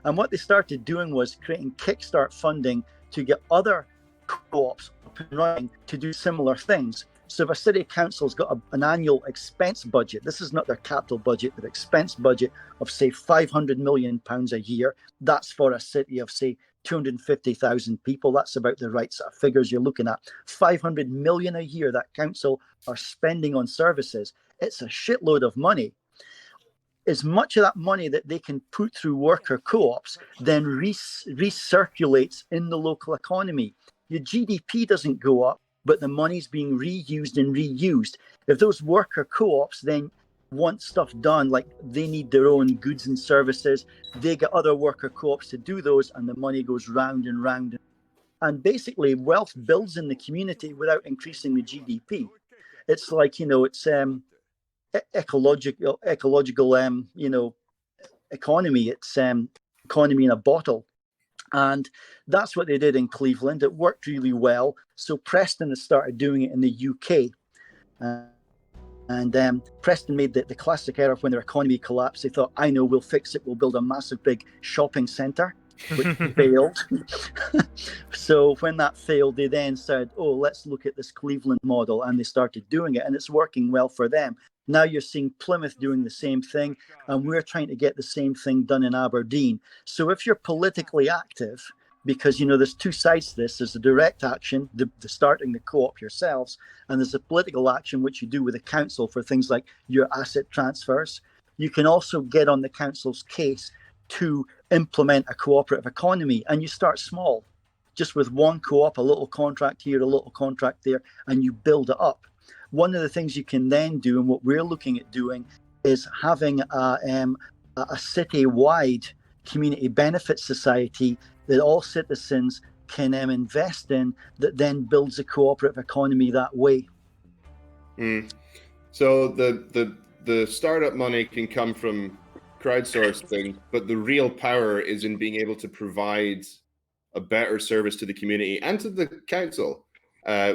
And what they started doing was creating kickstart funding to get other co-ops up and running to do similar things. So if a city council's got an annual expense budget, this is not their capital budget, their expense budget of, say, £500 million a year, that's for a city of, say, 250,000 people. That's about the right sort of figures you're looking at. 500 million a year that council are spending on services. It's a shitload of money. As much of that money that they can put through worker co-ops then recirculates in the local economy. Your GDP doesn't go up, but the money's being reused and reused. If those worker co-ops then want stuff done, like they need their own goods and services, they get other worker co-ops to do those, and the money goes round and round. And basically, wealth builds in the community without increasing the GDP. It's like, it's ecological, economy. It's economy in a bottle. And that's what they did in Cleveland. It worked really well. So Preston has started doing it in the UK. And Preston made the classic error when their economy collapsed. They thought, I know, we'll fix it. We'll build a massive big shopping centre, which failed. So when that failed, they then said, oh, let's look at this Cleveland model. And they started doing it. And it's working well for them. Now you're seeing Plymouth doing the same thing, and we're trying to get the same thing done in Aberdeen. So if you're politically active, because, there's two sides to this, there's the direct action, the starting the co-op yourselves, and there's the political action, which you do with the council for things like your asset transfers. You can also get on the council's case to implement a cooperative economy, and you start small, just with one co-op, a little contract here, a little contract there, and you build it up. One of the things you can then do, and what we're looking at doing, is having a city-wide community benefit society that all citizens can invest in, that then builds a cooperative economy that way. So the startup money can come from crowdsourcing, but the real power is in being able to provide a better service to the community and to the council,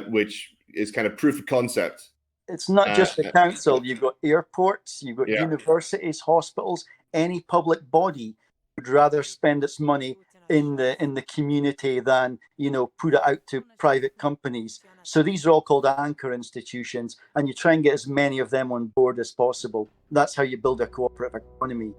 which is kind of proof of concept. It's not just the council. You've got airports, you've got universities, hospitals. Any public body would rather spend its money in the community than put it out to private companies. So these are all called anchor institutions, and you try and get as many of them on board as possible. That's how you build a cooperative economy.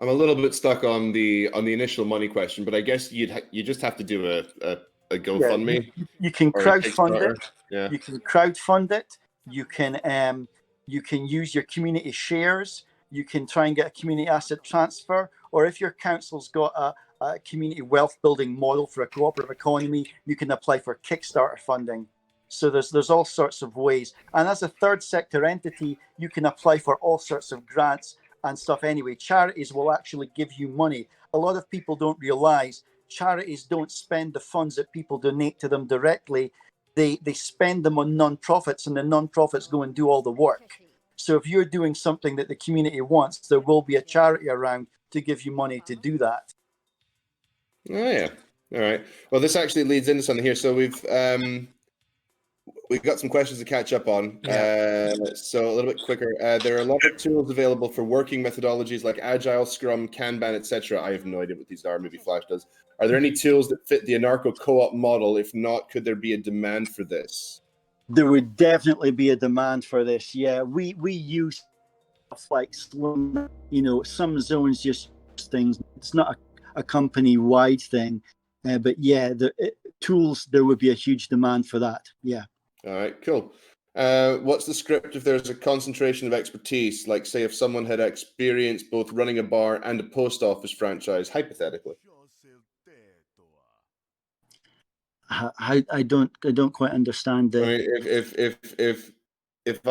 I'm a little bit stuck on the initial money question, but I guess you just have to do a GoFundMe. You can crowdfund it. Yeah. You can crowdfund it. You can use your community shares. You can try and get a community asset transfer, or if your council's got a community wealth building model for a cooperative economy, you can apply for Kickstarter funding. So there's all sorts of ways. And as a third sector entity, you can apply for all sorts of grants and stuff anyway. Charities will actually give you money. A lot of people don't realize charities don't spend the funds that people donate to them directly. They spend them on non-profits, and the non-profits go and do all the work. So if you're doing something that the community wants, there will be a charity around to give you money to do that. Oh yeah. All right. Well, this actually leads into something here. So we've got some questions to catch up on. So a little bit quicker. There are a lot of tools available for working methodologies like Agile, Scrum, Kanban, etc. I have no idea what these are. Maybe Flash does. Are there any tools that fit the Anarcho co-op model? If not, could there be a demand for this? There would definitely be a demand for this. Yeah, we use stuff like Slim. Some zones just things. It's not a company-wide thing, but yeah, the tools, there would be a huge demand for that. Yeah. All right, cool. What's the script if there's a concentration of expertise? Like, say, if someone had experience both running a bar and a post office franchise, hypothetically. I don't quite understand I the. mean, if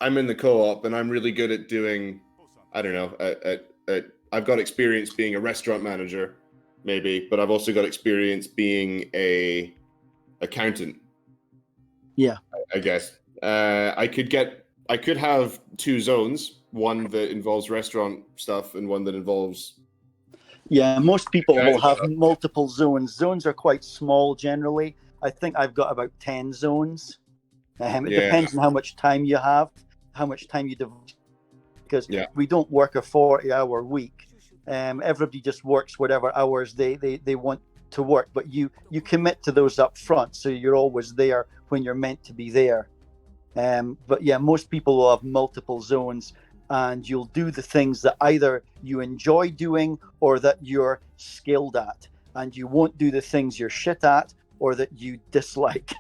I'm in the co-op and I'm really good at doing, I don't know, I've got experience being a restaurant manager, maybe, but I've also got experience being a accountant. Yeah. I guess I could have two zones, one that involves restaurant stuff and one that involves. Yeah, most people will have stuff. multiple zones. Zones are quite small generally. I think I've got about 10 zones. It depends on how much time you have, how much time you devote, because we don't work a 40-hour week. Everybody just works whatever hours they want to work, but you commit to those up front, so you're always there when you're meant to be there. But yeah, most people will have multiple zones, and you'll do the things that either you enjoy doing or that you're skilled at, and you won't do the things you're shit at or that you dislike.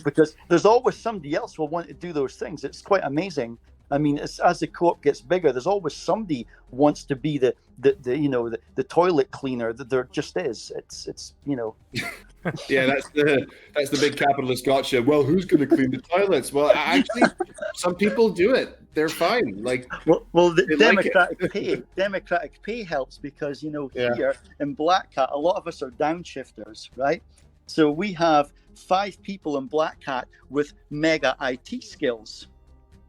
Because there's always somebody else will want to do those things. It's quite amazing. I mean, as the co-op gets bigger, there's always somebody wants to be the toilet cleaner. That there just is. It's Yeah, that's the big capitalist gotcha. Well, who's going to clean the toilets? Well, actually, some people do it. They're fine. Like, well, the democratic pay helps because here in Black Hat, a lot of us are downshifters, right? So we have 5 people in Black Hat with mega IT skills.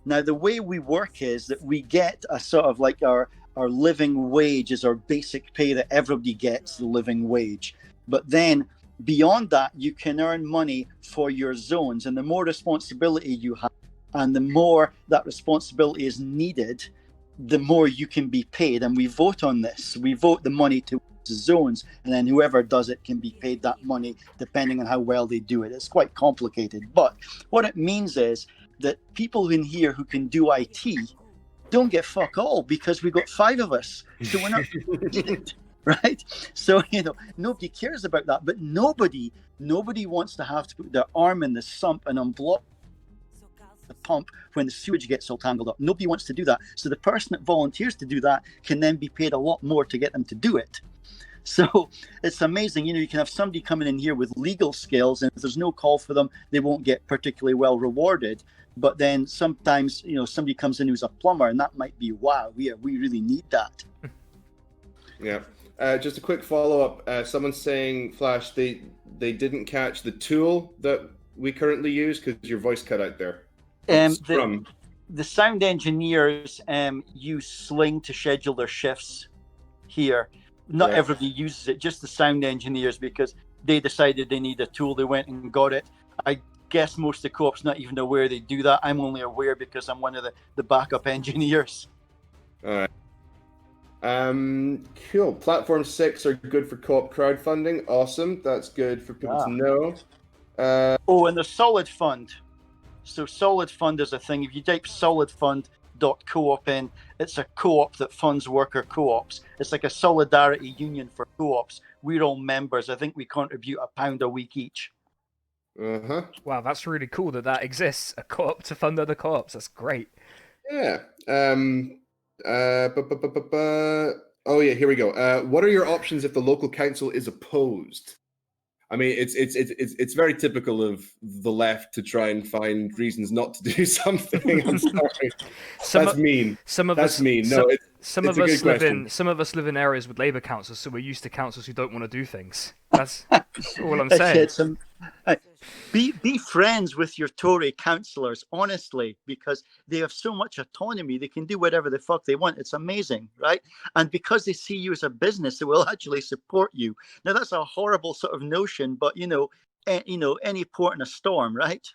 Now, the way we work is that we get a sort of like our living wage is our basic pay that everybody gets, the living wage. But then beyond that, you can earn money for your zones. And the more responsibility you have and the more that responsibility is needed, the more you can be paid. And we vote on this. We vote the money to zones, and then whoever does it can be paid that money depending on how well they do it. It's quite complicated, but what it means is that people in here who can do IT don't get fuck all because we've got 5 of us, so we're not needed, right? So nobody cares about that, but nobody wants to have to put their arm in the sump and unblock the pump when the sewage gets all tangled up. Nobody wants to do that, so the person that volunteers to do that can then be paid a lot more to get them to do it. So it's amazing. You can have somebody coming in here with legal skills, and if there's no call for them, they won't get particularly well rewarded. But then sometimes, somebody comes in who's a plumber, and that might be, wow, we really need that. Yeah. Just a quick follow-up. Someone's saying, Flash, they didn't catch the tool that we currently use because your voice cut out there. The sound engineers use Sling to schedule their shifts here. Not everybody uses it, just the sound engineers, because they decided they need a tool. They went and got it. I guess most of the co-op's not even aware they do that. I'm only aware because I'm one of the backup engineers. All right. Cool. Platform 6 are good for co-op crowdfunding. Awesome. That's good for people to know. And the Solid Fund. So Solid Fund is a thing. If you type solidfund.coop in, it's a co-op that funds worker co-ops. It's like a solidarity union for co-ops. We're all members. I think we contribute £1 a week each. Wow, that's really cool that exists. A co-op to fund other co-ops. That's great. Yeah. Oh yeah, here we go. What are your options if the local council is opposed? I mean, it's very typical of the left to try and find reasons not to do something. I'm sorry, that's mean. Some of us live in areas with Labour councils, so we're used to councils who don't want to do things. That's all I'm saying. Be friends with your Tory councillors, honestly, because they have so much autonomy. They can do whatever the fuck they want. It's amazing, right? And because they see you as a business, they will actually support you. Now, that's a horrible sort of notion, but any port in a storm, right?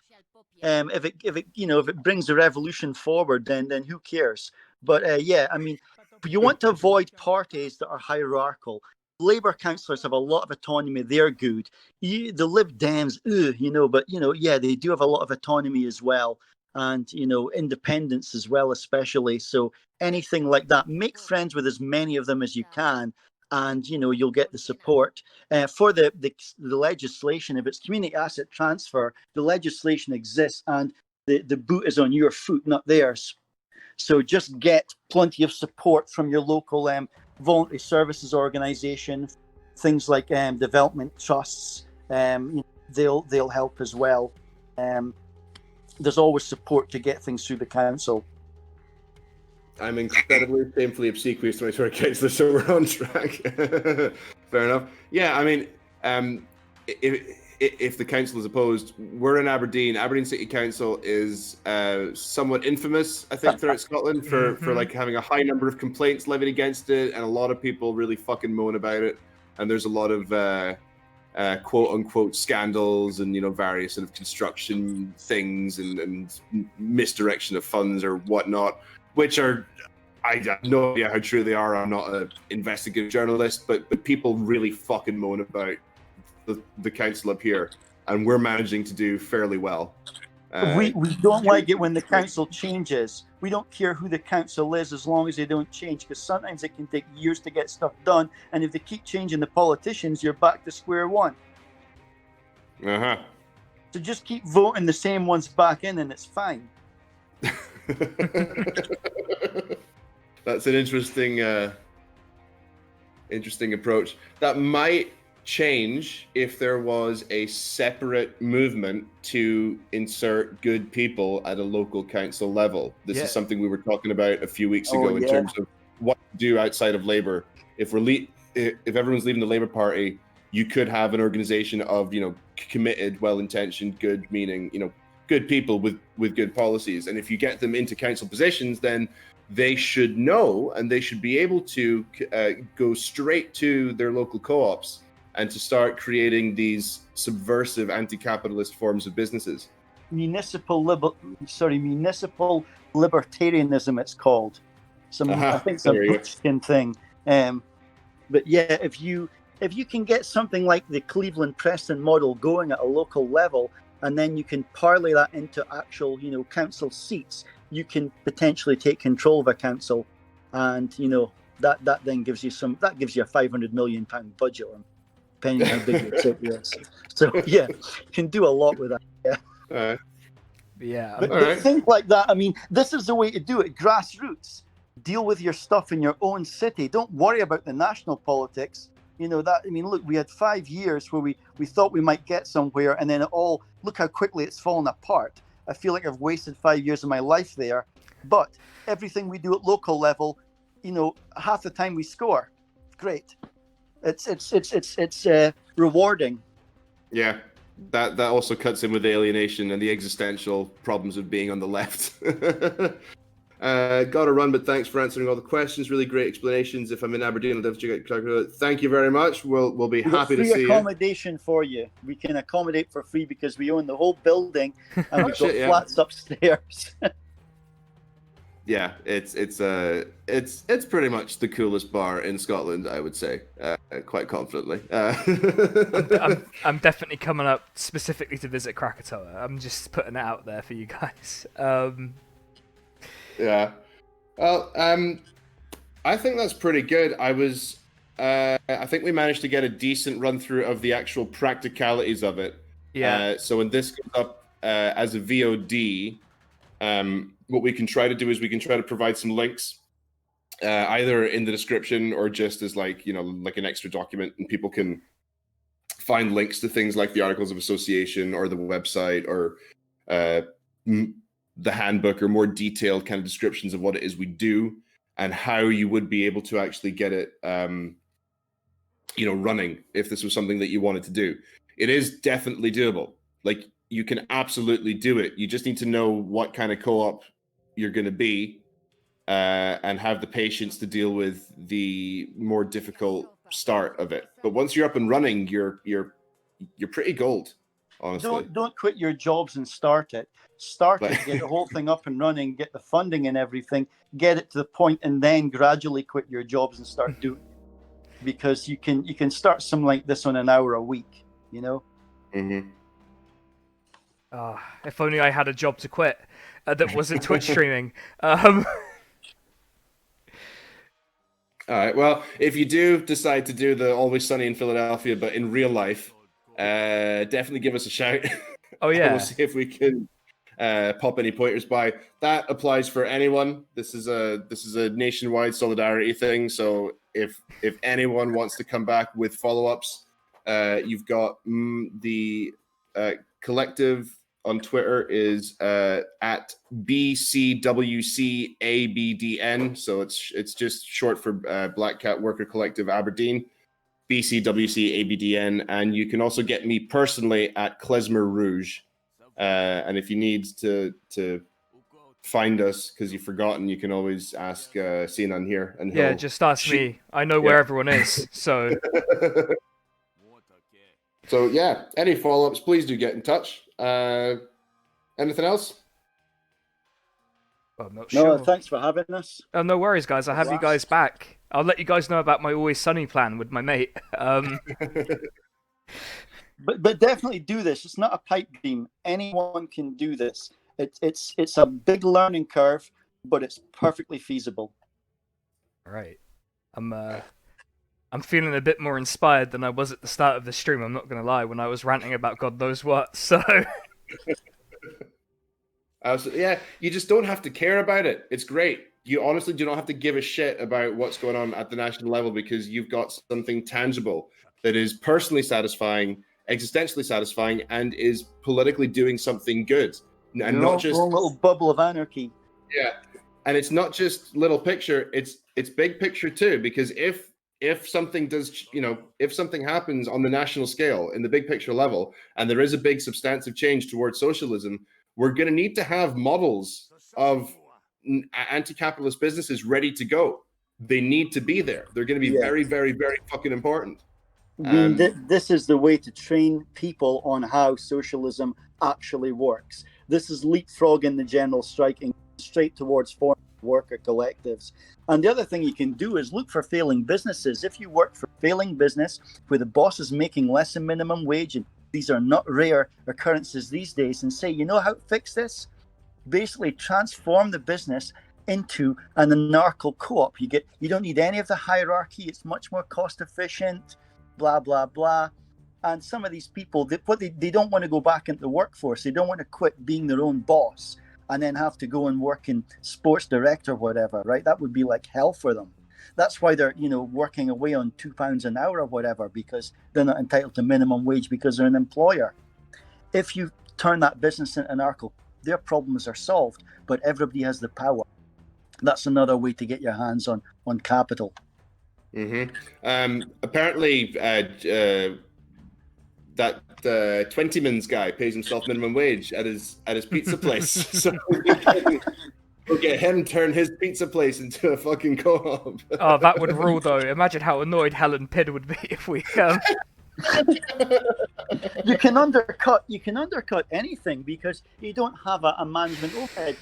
If it brings the revolution forward, then who cares? But I mean, you want to avoid parties that are hierarchical. Labour councillors have a lot of autonomy. They're good. The Lib Dems, but they do have a lot of autonomy as well, and independence as well, especially. So anything like that, make friends with as many of them as you can, and you'll get the support for the legislation. If it's community asset transfer, the legislation exists, and the boot is on your foot, not theirs. So just get plenty of support from your local voluntary services organisation, things like development trusts. They'll help as well. There's always support to get things through the council. I'm incredibly painfully obsequious to my tour councillor, so we're on track. Fair enough. Yeah, I mean, if the council is opposed, we're in Aberdeen. Aberdeen City Council is somewhat infamous, I think, throughout Scotland for like having a high number of complaints levied against it, and a lot of people really fucking moan about it. And there's a lot of quote unquote scandals and various sort of construction things and misdirection of funds or whatnot, which are, I have no idea how true they are. I'm not an investigative journalist, but people really fucking moan about the council up here, and we're managing to do fairly well. We don't like it when the council changes. We don't care who the council is as long as they don't change, because sometimes it can take years to get stuff done, and if they keep changing the politicians, you're back to square one. Uh-huh. So just keep voting the same ones back in and it's fine. That's an interesting approach. That might change if there was a separate movement to insert good people at a local council level. This is something we were talking about a few weeks ago in terms of what to do outside of Labour. If everyone's leaving the Labour Party, you could have an organization of committed, well-intentioned, good-meaning, good people with good policies. And if you get them into council positions, then they should know and they should be able to go straight to their local co-ops and to start creating these subversive anti-capitalist forms of businesses. Municipal libertarianism, it's called. I think it's a Bushkin thing. But yeah, if you can get something like the Cleveland Preston model going at a local level, and then you can parlay that into actual, council seats, you can potentially take control of a council, and that then gives you a £500 million budget, depending on how big your city is. So yeah, you can do a lot with that. Yeah. All right. Yeah. But things like that, I mean, this is the way to do it. Grassroots. Deal with your stuff in your own city. Don't worry about the national politics. Look, we had 5 years where we thought we might get somewhere, and then look how quickly it's fallen apart. I feel like I've wasted 5 years of my life there. But everything we do at local level, half the time we score. Great. It's rewarding. Yeah, that also cuts in with the alienation and the existential problems of being on the left. Got to run, but thanks for answering all the questions. Really great explanations. If I'm in Aberdeen, I'll definitely check it. Thank you very much. We'll be happy to see you. Free accommodation for you. We can accommodate for free because we own the whole building and we've got flats upstairs. Yeah, it's pretty much the coolest bar in Scotland, I would say, quite confidently. I'm definitely coming up specifically to visit Krakatoa. I'm just putting it out there for you guys. Yeah. Well, I think that's pretty good. I think we managed to get a decent run through of the actual practicalities of it. Yeah. So when this goes up as a VOD, what we can try to do is we can try to provide some links, either in the description or just as like an extra document, and people can find links to things like the Articles of Association or the website or the handbook, or more detailed kind of descriptions of what it is we do and how you would be able to actually get it, running if this was something that you wanted to do. It is definitely doable. Like, you can absolutely do it. You just need to know what kind of co-op you're going to be, and have the patience to deal with the more difficult start of it. But once you're up and running, you're pretty gold, honestly. Don't quit your jobs and start it. Start it, get the whole thing up and running, get the funding and everything, get it to the point, and then gradually quit your jobs and start doing it. Because you can start something like this on an hour a week, Mm-hmm. If only I had a job to quit that wasn't Twitch streaming. All right. Well, if you do decide to do the Always Sunny in Philadelphia, but in real life, definitely give us a shout. Oh yeah. We'll see if we can pop any pointers by. That applies for anyone. This is a nationwide solidarity thing. So if anyone wants to come back with follow-ups, you've got the collective on Twitter is at BCWCABDN. So it's just short for Black Cat Worker Collective Aberdeen. BCWCABDN, and you can also get me personally at Klezmer Rouge. And if you need to find us because you've forgotten, you can always ask Sinan here. And just ask me. I know where everyone is. So, so yeah. Any follow-ups? Please do get in touch. Anything else? I'm not sure. No, thanks for having us. Oh, no worries, guys. I'll have you guys back. I'll let you guys know about my Always Sunny plan with my mate. But definitely do this. It's not a pipe dream. Anyone can do this. It's a big learning curve, but it's perfectly feasible. All right. I'm feeling a bit more inspired than I was at the start of the stream. I'm not gonna lie, when I was ranting about God knows what. So. Yeah, you just don't have to care about it. It's great. You honestly do not have to give a shit about what's going on at the national level because you've got something tangible that is personally satisfying, existentially satisfying, and is politically doing something good. And not just a little bubble of anarchy. Yeah, and it's not just little picture. It's big picture too. Because if something does, if something happens on the national scale in the big picture level, and there is a big substantive change towards socialism, we're going to need to have models of anti-capitalist businesses ready to go. They need to be there. They're going to be very, very, very fucking important. This is the way to train people on how socialism actually works. This is leapfrogging the general strike and straight towards foreign worker collectives. And the other thing you can do is look for failing businesses. If you work for a failing business where the boss is making less than minimum wage, and these are not rare occurrences these days, and say, you know how to fix this? Basically transform the business into an anarcho co-op. You don't need any of the hierarchy. It's much more cost efficient, blah, blah, blah. And some of these people, they don't want to go back into the workforce. They don't want to quit being their own boss and then have to go and work in sports direct or whatever, right? That would be like hell for them. That's why they're, working away on £2 an hour or whatever, because they're not entitled to minimum wage because they're an employer. If you turn that business into anarcho, their problems are solved, but everybody has the power. That's another way to get your hands on capital. Mm-hmm. Apparently, that 20-mans guy pays himself minimum wage at his pizza place. So we'll get him turn his pizza place into a fucking co-op. Oh, that would rule though. Imagine how annoyed Helen Pidd would be if we. You can undercut anything because you don't have a management overhead.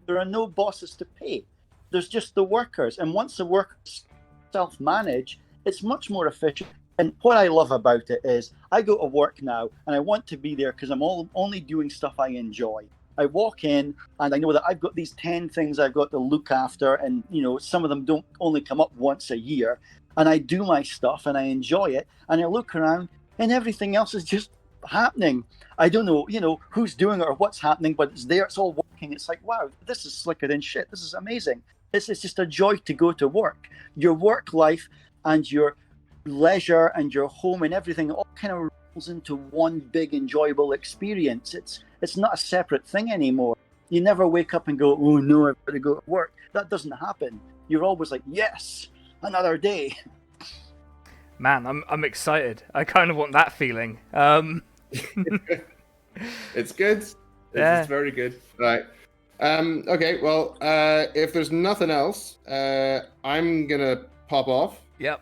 There are no bosses to pay. There's just the workers, and once the workers self-manage, it's much more efficient. And what I love about it is I go to work now and I want to be there because I'm only doing stuff I enjoy. I walk in and I know that I've got these 10 things I've got to look after, and some of them don't only come up once a year, and I do my stuff and I enjoy it, and I look around and everything else is just happening. I don't know, who's doing it or what's happening, but it's there, it's all working. It's like, wow, this is slicker than shit. This is amazing. It's just a joy to go to work. Your work life and your leisure and your home and everything all kind of rolls into one big enjoyable experience. It's not a separate thing anymore. You never wake up and go, oh no, I've got to go to work. That doesn't happen. You're always like, yes, another day. Man, I'm excited. I kind of want that feeling. It's good. It's very good. Right. Okay, well, if there's nothing else, I'm gonna pop off. Yep.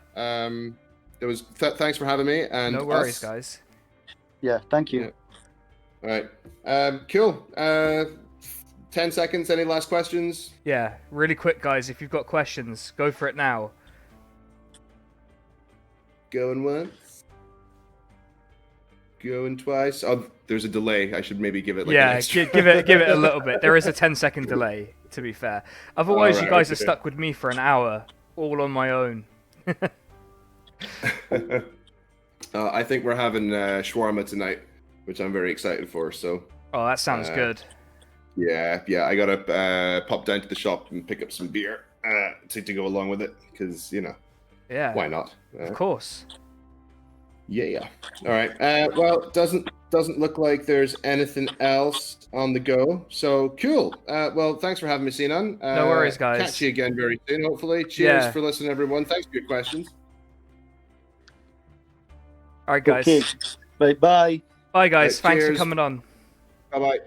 It was thanks for having me. And no worries, guys. Yeah, thank you. Yeah. All right. Cool. 10 seconds. Any last questions? Yeah, really quick, guys. If you've got questions, go for it now. Going once. Going twice. Oh, there's a delay. I should maybe give it an extra. give it a little bit. There is a 10-second delay, to be fair. Otherwise, you guys are stuck with me for an hour, all on my own. I think we're having shawarma tonight, which I'm very excited for. So. Oh, that sounds good. Yeah. I gotta pop down to the shop and pick up some beer to go along with it because Yeah, why not? of course. Yeah. All right. Well, doesn't look like there's anything else on the go. So cool. Well, thanks for having me, Sinan. No worries, guys. Catch you again very soon, hopefully. Cheers Yeah. for listening, everyone. Thanks for your questions. All right, guys. Okay. Right. Bye. Bye, guys. Right, Thanks for cheers. coming on. Bye bye.